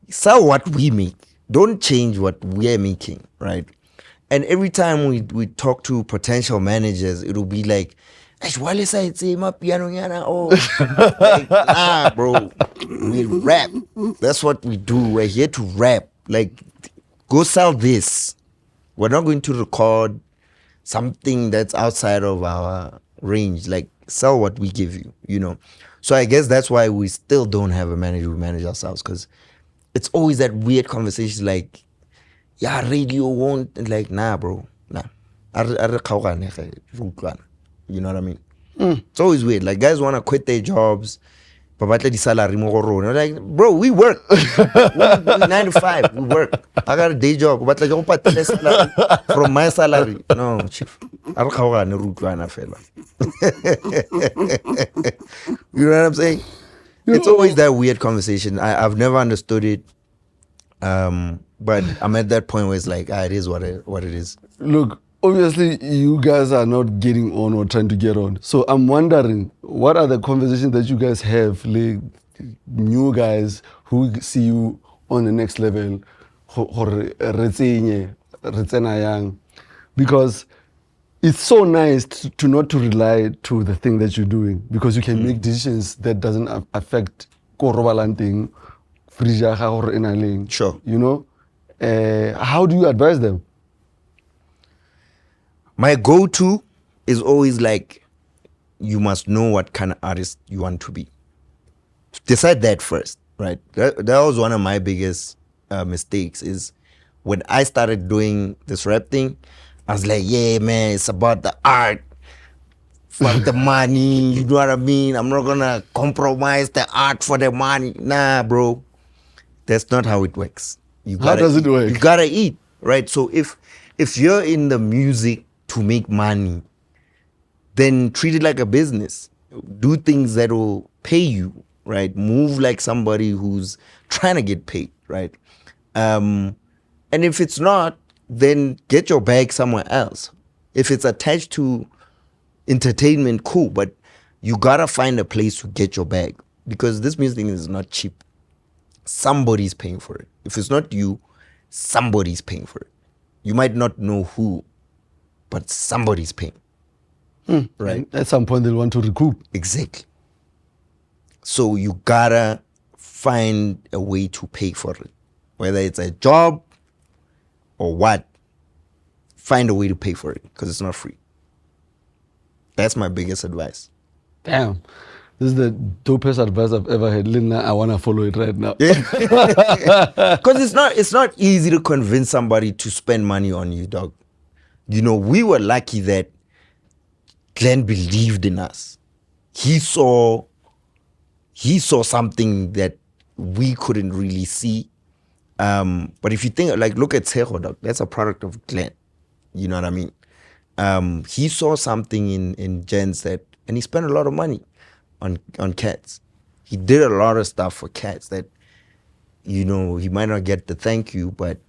sell what we make. Don't change what we're making, right? And every time we talk to potential managers, it'll be like, like, nah, bro, we rap. That's what we do. We're here to rap. Like, go sell this. We're not going to record something that's outside of our range. Like, sell what we give you, you know. So I guess that's why we still don't have a manager. We manage ourselves, because it's always that weird conversation like, yeah, radio won't, and like, nah, bro, nah. You know what I mean? It's always weird. Like, guys want to quit their jobs, but the salary more. Like, bro, we work. we 9 to 5, we work. I got a day job, but like, salary from my salary. No, chief. You know what I'm saying? It's always that weird conversation. I've never understood it. But I'm at that point where it's like, it is what it is. Look, obviously you guys are not getting on or trying to get on. So I'm wondering, what are the conversations that you guys have, like new guys who see you on the next level, because it's so nice to not to rely to the thing that you're doing, because you can make decisions that doesn't affect Sure. You know? How do you advise them? My go-to is always like, you must know what kind of artist you want to be. Decide that first, right? That was one of my biggest mistakes, is when I started doing this rap thing, I was like, yeah, man, it's about the art. Fuck the money, you know what I mean? I'm not gonna compromise the art for the money. Nah, bro. That's not how it works. How does it work? You gotta eat, right? So if you're in the music to make money, then treat it like a business. Do things that will pay you, right? Move like somebody who's trying to get paid, right? And if it's not, then get your bag somewhere else. If it's attached to entertainment, cool, but you gotta find a place to get your bag, because this music thing is not cheap. Somebody's paying for it. If it's not you, somebody's paying for it. You might not know who, but somebody's paying. Right? At some point they'll want to recoup. Exactly. So you gotta find a way to pay for it. Whether it's a job or what, find a way to pay for it, because it's not free. That's my biggest advice. Damn. This is the dopest advice I've ever had. Lina, I want to follow it right now. Because it's not easy to convince somebody to spend money on you, dog. You know, we were lucky that Glenn believed in us. He saw something that we couldn't really see. But if you think, like, look at Tshego, dog. That's a product of Glenn. You know what I mean? He saw something in Jens and he spent a lot of money on cats. He did a lot of stuff for cats that, you know, he might not get the thank you, but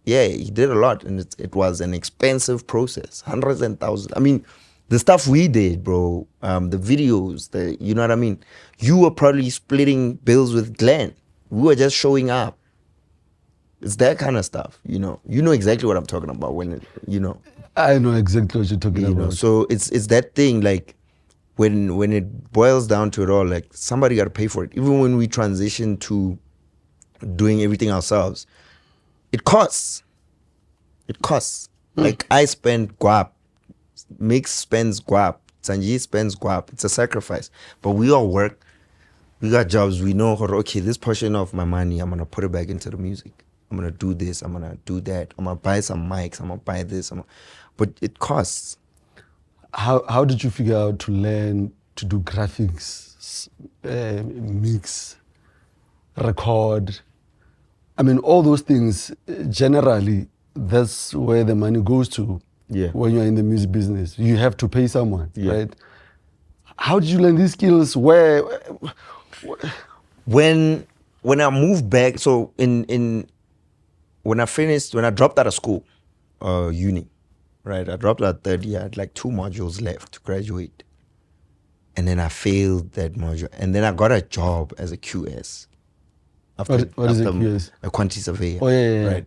yeah, he did a lot, and it was an expensive process, hundreds and thousands. I mean, the stuff we did, bro, the videos, you know what I mean? You were probably splitting bills with Glenn. We were just showing up. It's that kind of stuff, you know. You know exactly what I'm talking about you know. I know exactly what you're talking about. Know, so it's that thing, like, when it boils down to it all, like, somebody got to pay for it. Even when we transition to doing everything ourselves, it costs. It costs. Like, I spend guap, Mix spends guap, Sanji spends guap. It's a sacrifice. But we all work. We got jobs. We know, okay, this portion of my money, I'm going to put it back into the music. I'm going to do this. I'm going to do that. I'm going to buy some mics. I'm going to buy this. But it costs. How did you figure out to learn to do graphics, mix, record? I mean, all those things, generally, that's where the money goes to. Yeah. When you're in the music business, you have to pay someone, yeah. right? How did you learn these skills? Where? When I moved back, so when I dropped out of school, uni, right? I dropped out third year. I had like 2 modules left to graduate. And then I failed that module. And then I got a job as a QS. What is a QS? A quantity surveyor. Oh, yeah. Right.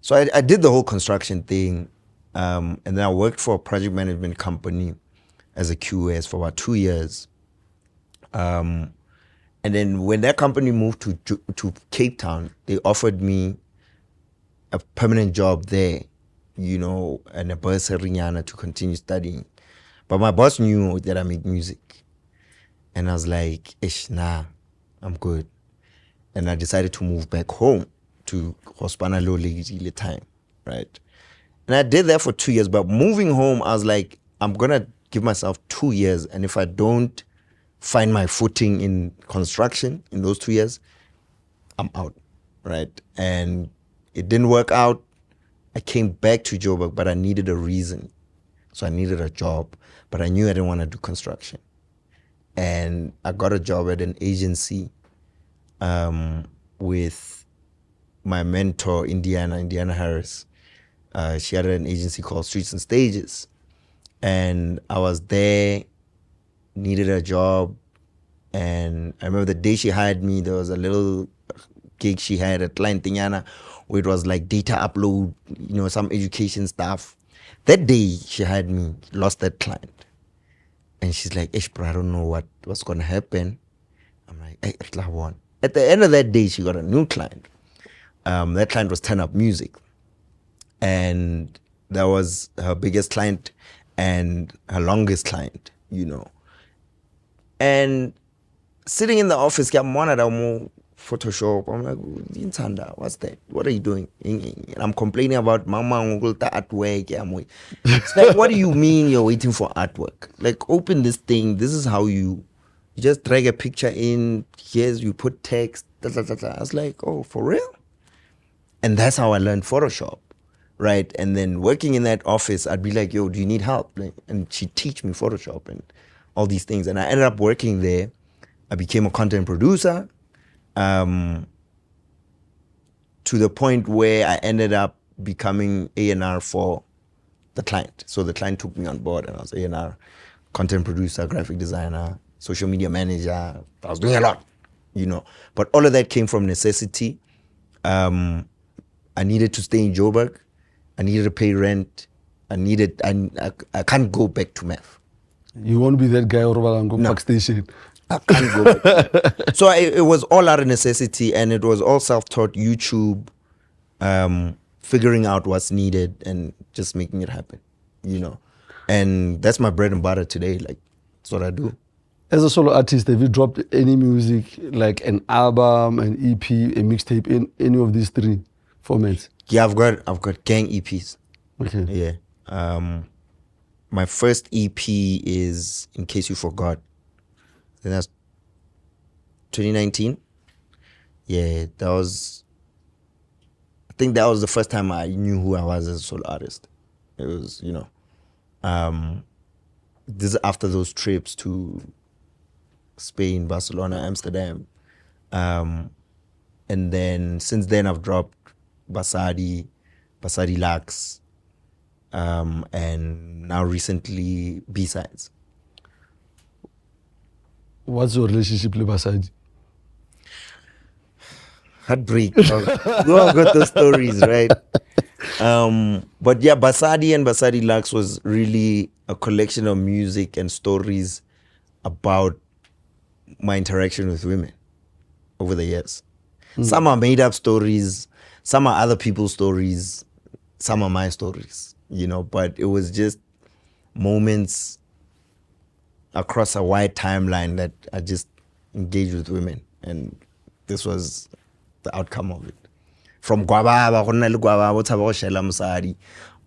So I did the whole construction thing. And then I worked for a project management company as a QS for about 2 years. And then when that company moved to Cape Town, they offered me a permanent job there, you know, and a bursary to continue studying. But my boss knew that I make music. And I was like, ish, nah, I'm good. And I decided to move back home to Hospana Lo time, right? And I did that for 2 years. But moving home, I was like, I'm going to give myself 2 years. And if I don't find my footing in construction in those 2 years, I'm out, right? And it didn't work out. I came back to Joburg, but I needed a reason. So I needed a job, but I knew I didn't want to do construction. And I got a job at an agency with my mentor, Indiana Harris. She had an agency called Streets and Stages. And I was there, needed a job. And I remember the day she hired me, there was a little gig she had at Client Tinyana, where it was like data upload, some education stuff. That day she hired me, lost that client. And she's like, ish, bro, I don't know what's going to happen. I'm like, hey, at the end of that day, she got a new client. That client was Turn Up Music. And that was her biggest client and her longest client, And sitting in the office, Photoshop. I'm like, Intanda, what's that? What are you doing? And I'm complaining about Mama artwork. It's like, what do you mean you're waiting for artwork? Like, open this thing. This is how you just drag a picture in. Here's, you put text. I was like, oh, for real? And that's how I learned Photoshop, right? And then working in that office, I'd be like, yo, do you need help? And she'd teach me Photoshop and all these things. And I ended up working there. I became a content producer. To the point where I ended up becoming A&R for the client. So the client took me on board and I was A&R, content producer, graphic designer, social media manager. I was doing a lot, But all of that came from necessity. I needed to stay in Joburg. I needed to pay rent. I can't go back to math. You won't be that guy or go Park Station. I can't go back. So it was all out of necessity, and it was all self-taught, YouTube, figuring out what's needed and just making it happen, And that's my bread and butter today. Like, that's what I do. As a solo artist, have you dropped any music, like an album, an EP, a mixtape, in any of these three formats? Yeah, I've got gang EPs. Okay. Yeah. My first EP is In Case You Forgot. And that's 2019. Yeah, I think that was the first time I knew who I was as a solo artist. It was, this is after those trips to Spain, Barcelona, Amsterdam. And then since then I've dropped Basadi Lux, and now recently B-sides. What's your relationship with Basadi? Heartbreak. We all got those stories, right? But yeah, Basadi and Basadi Lux was really a collection of music and stories about my interaction with women over the years. Some are made up stories, some are other people's stories, some are my stories, but it was just moments across a wide timeline that I just engaged with women, and this was the outcome of it. From Guababa,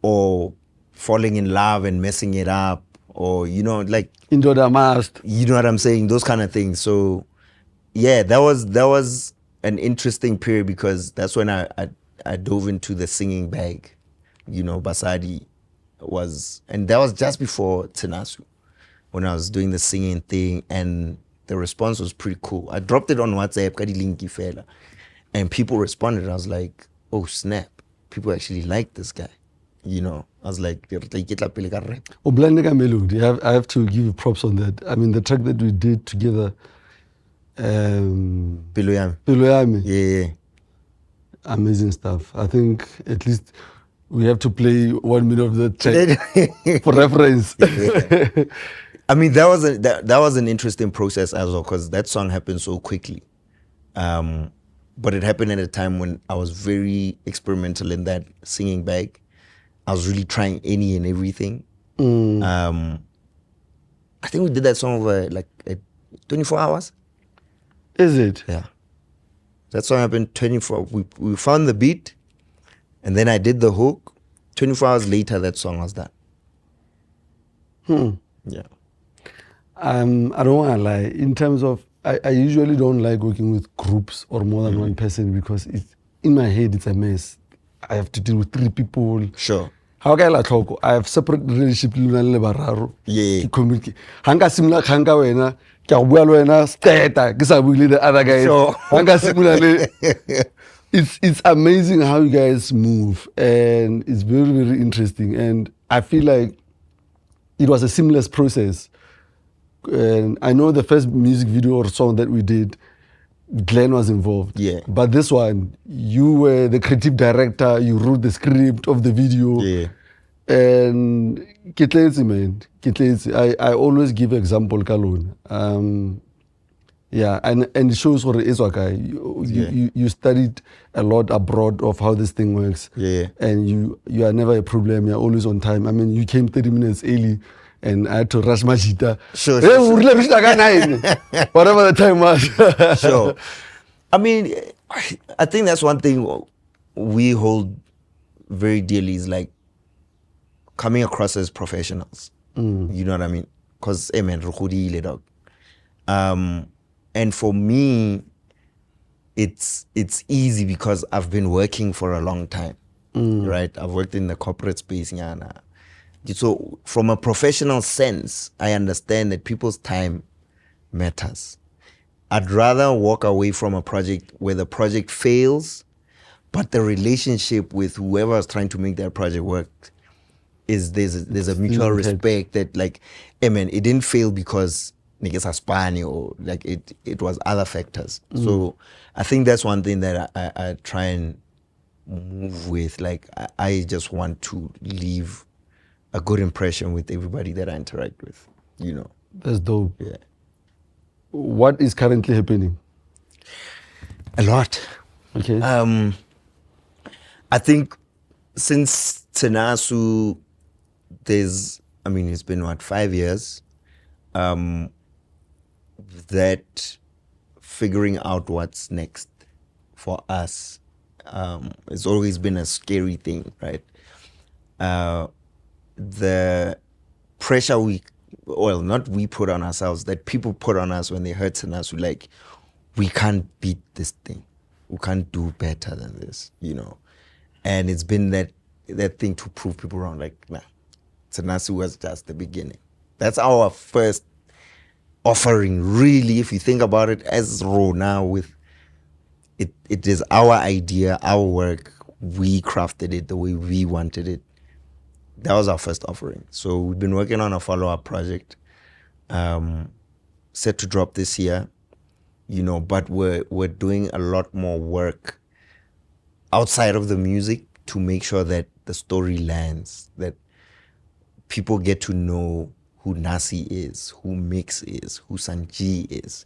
or falling in love and messing it up, or like Into the mast. You know what I'm saying? Those kind of things. So yeah, that was an interesting period because that's when I dove into the singing bag. Basadi was, and that was just before Tenasu, when I was doing the singing thing, and the response was pretty cool. I dropped it on WhatsApp, linki fela, and people responded. I was like, oh snap, people actually like this guy. I was like, Oblendega melody, I have to give you props on that. I mean, the track that we did together, Piloyami. Yeah. Amazing stuff. I think at least we have to play 1 minute of the track for reference. Yeah. I mean, that was an interesting process as well, because that song happened so quickly. But it happened at a time when I was very experimental in that singing bag. I was really trying any and everything. I think we did that song over like 24 hours. Is it? Yeah. That song happened 24. We found the beat, and then I did the hook. 24 hours later, that song was done. Yeah. I don't want to lie. In terms of, I usually don't like working with groups or more than one person because it's, in my head, it's a mess. I have to deal with 3 people. Sure. How can I talk? I have separate relationship le bararo. Yeah. Communicate. Hanga simula hanga wena. Kya bua le wena steta. Kisa bua le the other guys. Sure. Hanga simula le. It's amazing how you guys move, and it's very, very interesting. And I feel like it was a seamless process. And I know the first music video or song that we did, Glenn was involved. Yeah. But this one, you were the creative director, you wrote the script of the video. Yeah. And Kitlenzi, man. Kitlenzi. I always give example, Kalon. Yeah, and it shows what it is, okay. You studied a lot abroad of how this thing works. Yeah. And you are never a problem, you're always on time. I mean, you came 30 minutes early and I had to rush my jita. Sure. Whatever the time was. Sure. I mean, I think that's one thing we hold very dearly is like coming across as professionals. You know what I mean? Because, hey man, dog. And for me, it's easy because I've been working for a long time, right? I've worked in the corporate space. So from a professional sense, I understand that people's time matters. I'd rather walk away from a project where the project fails, but the relationship with whoever is trying to make that project work is there's a mutual respect that like, hey man, it didn't fail because niggas are Spanish or like it was other factors. So I think that's one thing that I try and move with. Like I just want to leave a good impression with everybody that I interact with, you know. That's dope. Yeah. What is currently happening? A lot. Okay. I think since Tenasu, it's been 5 years, that figuring out what's next for us, it's always been a scary thing, right? The pressure not we put on ourselves, that people put on us when they hurt us, we can't beat this thing. We can't do better than this, you know. And it's been that thing to prove people wrong, like, nah, Tanasu was just the beginning. That's our first offering, really, if you think about it, as raw now with it is our idea, our work, we crafted it the way we wanted it. That was our first offering. So we've been working on a follow-up project, set to drop this year, you know, but we're doing a lot more work outside of the music to make sure that the story lands, that people get to know who Nasi is, who Mix is, who Sanji is.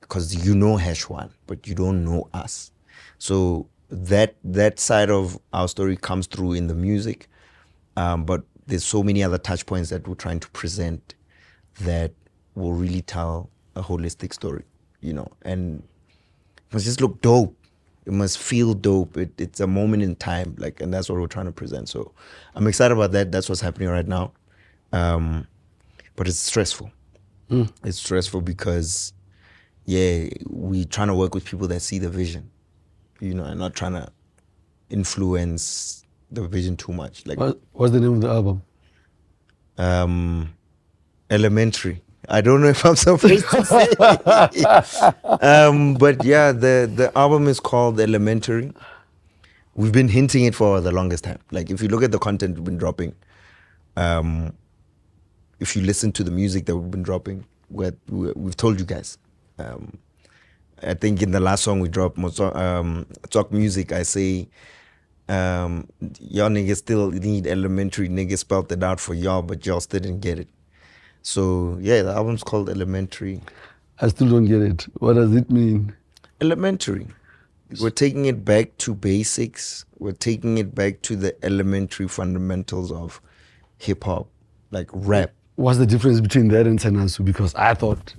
Because you know HashOne, but you don't know us. So that side of our story comes through in the music. But there's so many other touch points that we're trying to present that will really tell a holistic story, you know. And it must just look dope. It must feel dope. It's a moment in time, like, and that's what we're trying to present. So I'm excited about that. That's what's happening right now. But it's stressful. It's stressful because, we're trying to work with people that see the vision, you know, and not trying to influence the vision too much. Like, what's the name of the album? Elementary. I don't know if I'm supposed to say. But yeah, the album is called Elementary. We've been hinting it for the longest time. Like, if you look at the content we've been dropping, if you listen to the music that we've been dropping, we've told you guys. I think in the last song we dropped, Motswako Music, I say, y'all niggas still need elementary. Niggas spelled it out for y'all, but y'all still didn't get it. So yeah, the album's called Elementary. I still don't get it. What does it mean? Elementary. We're taking it back to basics. We're taking it back to the elementary fundamentals of hip hop, like rap. what's the difference between that and Tenasu? Because I thought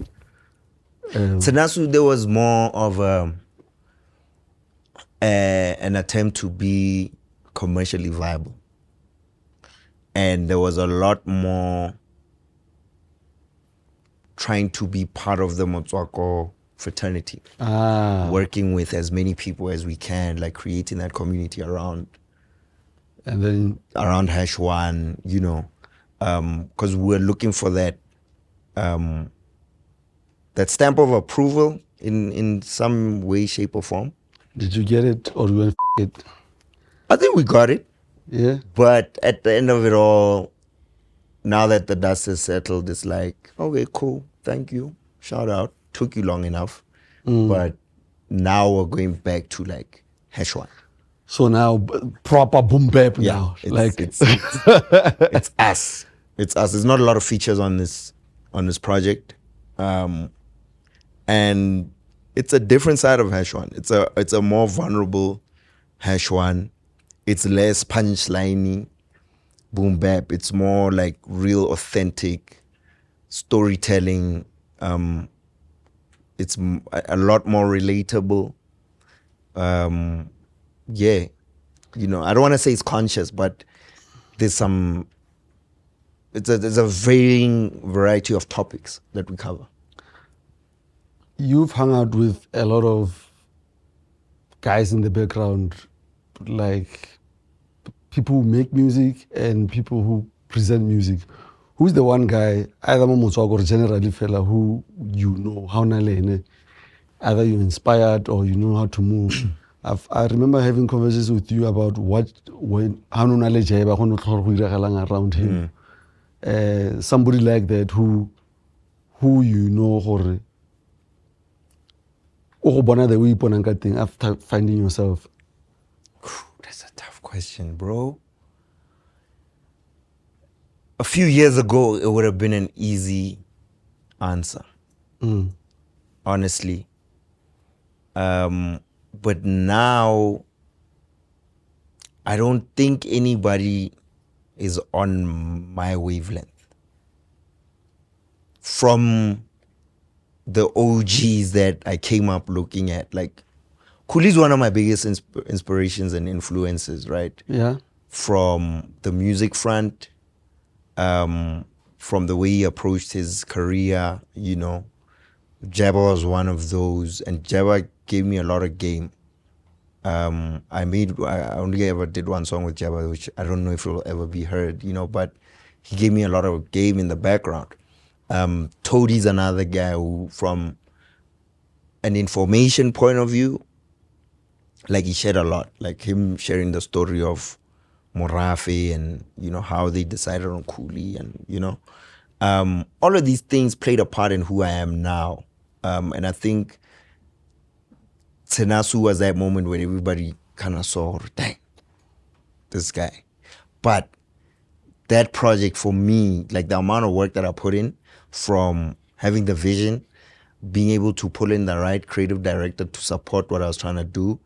Tenasu, there was more of an attempt to be commercially viable. And there was a lot more trying to be part of the Motswako fraternity. Working with as many people as we can, like creating that community around. And then around HashOne, you know, because we're looking for that that stamp of approval in some way, shape, or form. Did you get it or you went it? I think we got it. Yeah. But at the end of it all, now that the dust has settled, it's like, okay, cool, thank you, shout out. Took you long enough, but now we're going back to like HashOne. So now proper boom bap now. It's us. It's us. There's not a lot of features on this project, and it's a different side of HashOne. It's a more vulnerable HashOne. It's less punchliney, boom bap. It's more like real, authentic storytelling. It's a lot more relatable. Yeah, you know, I don't want to say it's conscious, but there's a varying variety of topics that we cover. You've hung out with a lot of guys in the background, like people who make music and people who present music. Who's the one guy, either Motswako or generally fella, who you know how nalene, either you're inspired or you know how to move? I remember having conversations with you about how around him. Somebody like that who you know the way thing after finding yourself. That's a tough question, bro. A few years ago, it would have been an easy answer, honestly. But now, I don't think anybody is on my wavelength. From the OGs that I came up looking at, like, Kuli's one of my biggest inspirations and influences, right? Yeah. From the music front, from the way he approached his career, you know. Jabba was one of those, and Jabba gave me a lot of game. I only ever did one song with Jabba, which I don't know if it will ever be heard, you know, but he gave me a lot of game in the background. Toadie's another guy who, from an information point of view, like, he shared a lot, like him sharing the story of Morafe and, you know, how they decided on Kuli, and, you know, all of these things played a part in who I am now. And I think Tenasu was that moment when everybody kind of saw, dang, this guy. But that project for me, like the amount of work that I put in, from having the vision, being able to pull in the right creative director to support what I was trying to do,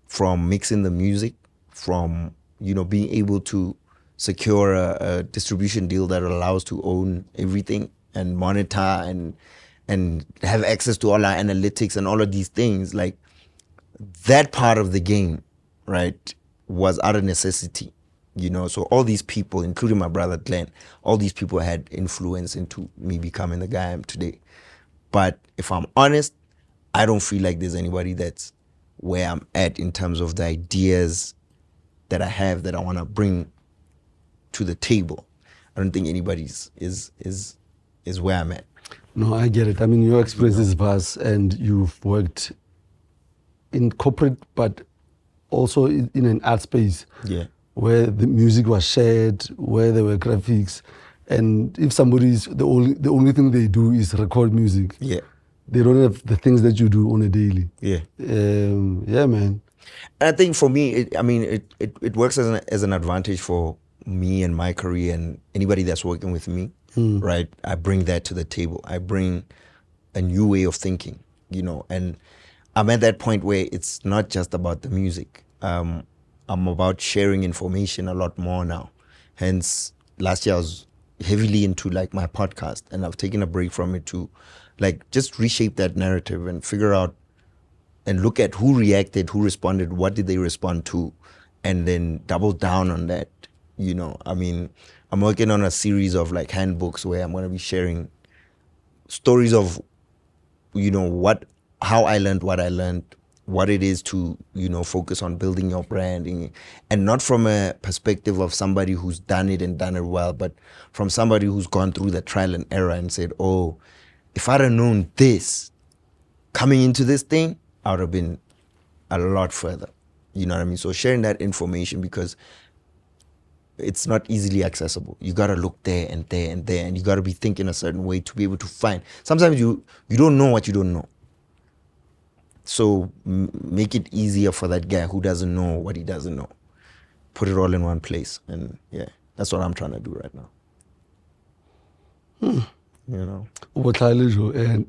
from mixing the music, from, you know, being able to secure a distribution deal that allows to own everything and monitor and have access to all our analytics and all of these things. Like, that part of the game, right, was out of necessity, you know. So all these people, including my brother Glenn, all these people had influence into me becoming the guy I am today. But if I'm honest, I don't feel like there's anybody that's where I'm at in terms of the ideas that I have that I want to bring to the table. I don't think anybody's is where I'm at. No, I get it. I mean, your experience is vast, and you've worked in corporate, but also in an art space, yeah, where the music was shared, where there were graphics, and if somebody's the only thing they do is record music, yeah, they don't have the things that you do on a daily. Yeah, yeah, man. And I think for me, it works as an advantage for me and my career and anybody that's working with me, right? I bring that to the table. I bring a new way of thinking, you know, and I'm at that point where it's not just about the music. I'm about sharing information a lot more now. Hence, last year I was heavily into like my podcast, and I've taken a break from it to like just reshape that narrative and figure out and look at who reacted, who responded, what did they respond to, and then double down on that. You know, I mean, I'm working on a series of like handbooks where I'm going to be sharing stories of, you know, how I learned what I learned, what it is to, you know, focus on building your branding, and not from a perspective of somebody who's done it and done it well, but from somebody who's gone through the trial and error and said, oh, if I'd have known this coming into this thing, I would have been a lot further. You know what I mean? So sharing that information, because it's not easily accessible. You got to look there and there and there, and you got to be thinking a certain way to be able to find. Sometimes you don't know what you don't know. So make it easier for that guy who doesn't know what he doesn't know. Put it all in one place. And yeah, that's what I'm trying to do right now. You know. And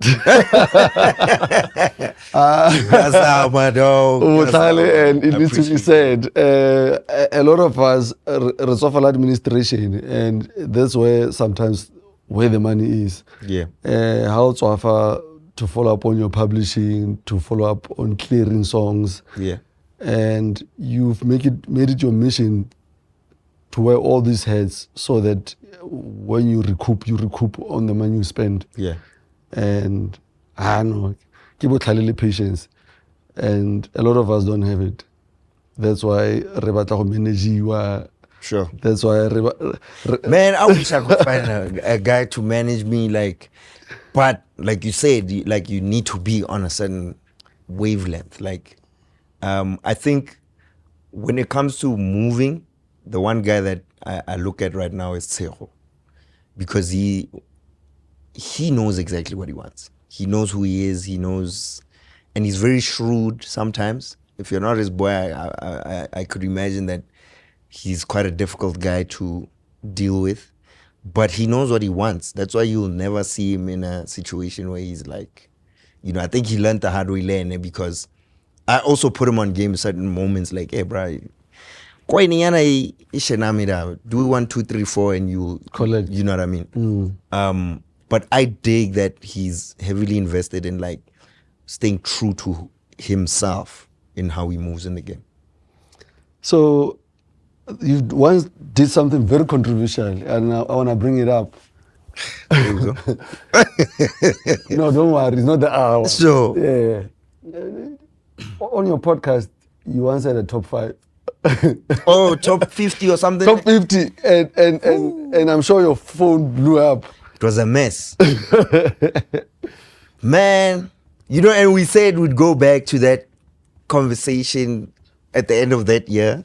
That's how my dog. And it needs to be said, a lot of us resolve administration, and that's where sometimes where the money is. Yeah. How to offer to follow up on your publishing, to follow up on clearing songs. Yeah. And you've made it your mission to wear all these hats so that when you recoup on the money you spend. Yeah. And I know, keep with patience. And a lot of us don't have it. That's why Rebata manage you. Sure. That's why man, I wish I could find a guy to manage me, like, but like you said, like you need to be on a certain wavelength. Like, I think when it comes to moving, the one guy that I look at right now is Tshego, because he knows exactly what he wants. He knows who he is. He knows, and he's very shrewd sometimes. If you're not his boy, I could imagine that he's quite a difficult guy to deal with. But he knows what he wants. That's why you'll never see him in a situation where he's like, you know, I think he learned the hard way learning, because I also put him on game certain moments like, hey, bro, do we 1, 2, 3, 4 and you collect. You know what I mean? But I dig that he's heavily invested in like staying true to himself in how he moves in the game. So you once did something very controversial, and I want to bring it up. There you go. No, don't worry, it's not the hour. So Yeah. On your podcast, you once had a top 5. oh, top 50 or something. Top 50, and I'm sure your phone blew up. It was a mess. Man, you know, and we said we'd go back to that conversation at the end of that year.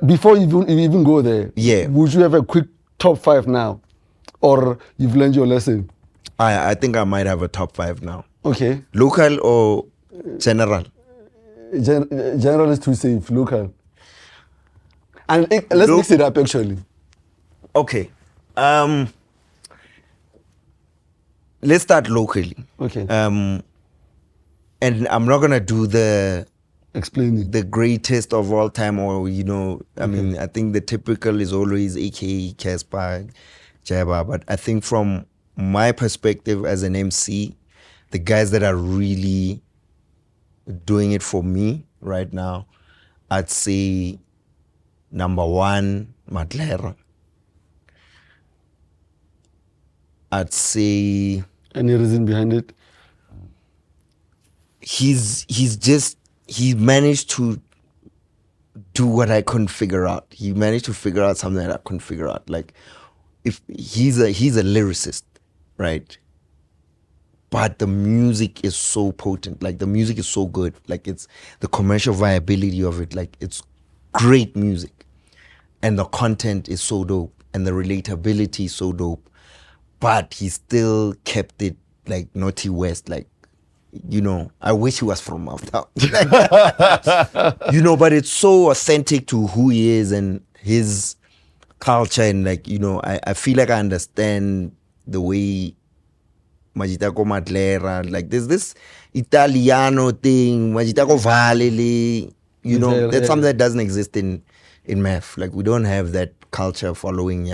Before you even go there, Yeah. would you have a quick top 5 now? Or you've learned your lesson? I think I might have a top 5 now. Okay. Local or general? General is too safe, local. And let's mix it up actually. Okay. Let's start locally. Okay. And I'm not gonna do Explain the greatest of all time, or you know, I mean, I think the typical is always AKA Cassper, Jabba. But I think from my perspective as an MC, the guys that are really doing it for me right now, I'd say number 1, Madlera. I'd say Any reason behind it? he managed to do what I couldn't figure out. He managed to figure out something that I couldn't figure out. Like, if he's a lyricist, right? But the music is so potent. Like, the music is so good. Like, it's the commercial viability of it. Like, it's great music. And the content is so dope. And the relatability is so dope. But he still kept it, like, Naughty West. Like, you know, I wish he was from Malta. You know, but it's so authentic to who he is and his culture. And, like, you know, I feel like I understand the way Majitako Madlera, like there's this Italiano thing, Majitako Valele, you know, that's something that doesn't exist in in math. Like we don't have that culture following,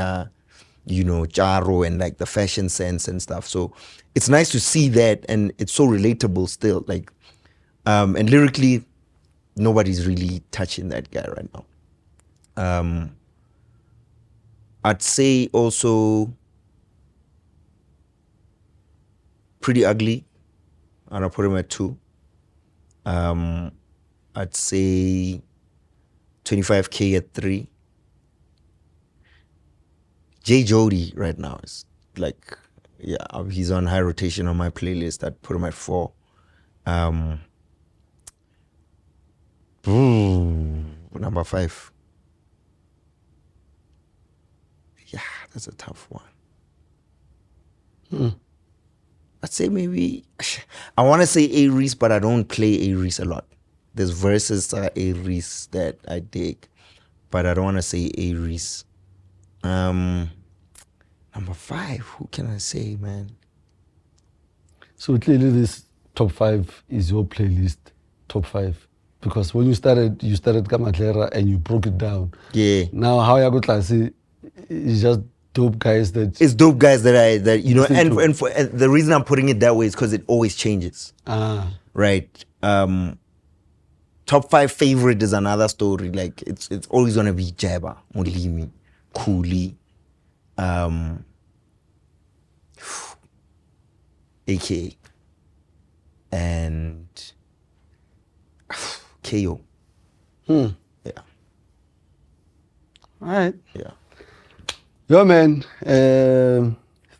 Jaro and like the fashion sense and stuff. So it's nice to see that, and it's so relatable still. Like, and lyrically, nobody's really touching that guy right now. I'd say also Pretty Ugly. I'll put him at 2. I'd say 25K at 3. Jay Jody right now is like, he's on high rotation on my playlist. I'd put him at 4. Number 5. Yeah, that's a tough one. I'd say maybe, I want to say Aries, but I don't play Aries a lot. There's verses Aries that I dig, but I don't want to say Aries. Number 5, who can I say, man? So clearly this top 5 is your playlist, top 5. Because when you started Kamatlera and you broke it down. Yeah. Now how you got classy is just dope guys that... It's dope guys that you know, and the reason I'm putting it that way is because it always changes. Right? Top 5 favorite is another story. Like it's always gonna be Jabba, Molimi, Cooley, AK, and KO. Yeah. All right. Yeah. Yo, man.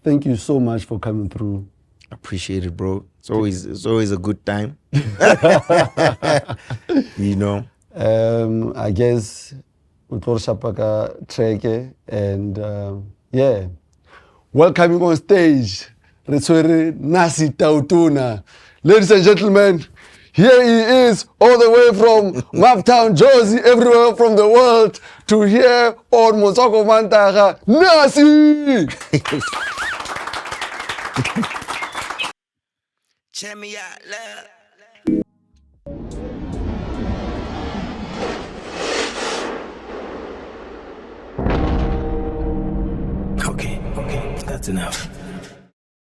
Thank you so much for coming through. Appreciate it, bro. It's always a good time. You know. I guess we call Shapaka Treke and yeah. Welcoming on stage, Nasi TauTona. Ladies and gentlemen, here he is, all the way from Maptown, Jersey, everywhere from the world, to here on Motswako Mantaga, Nasi! Check me out, love. Okay, that's enough.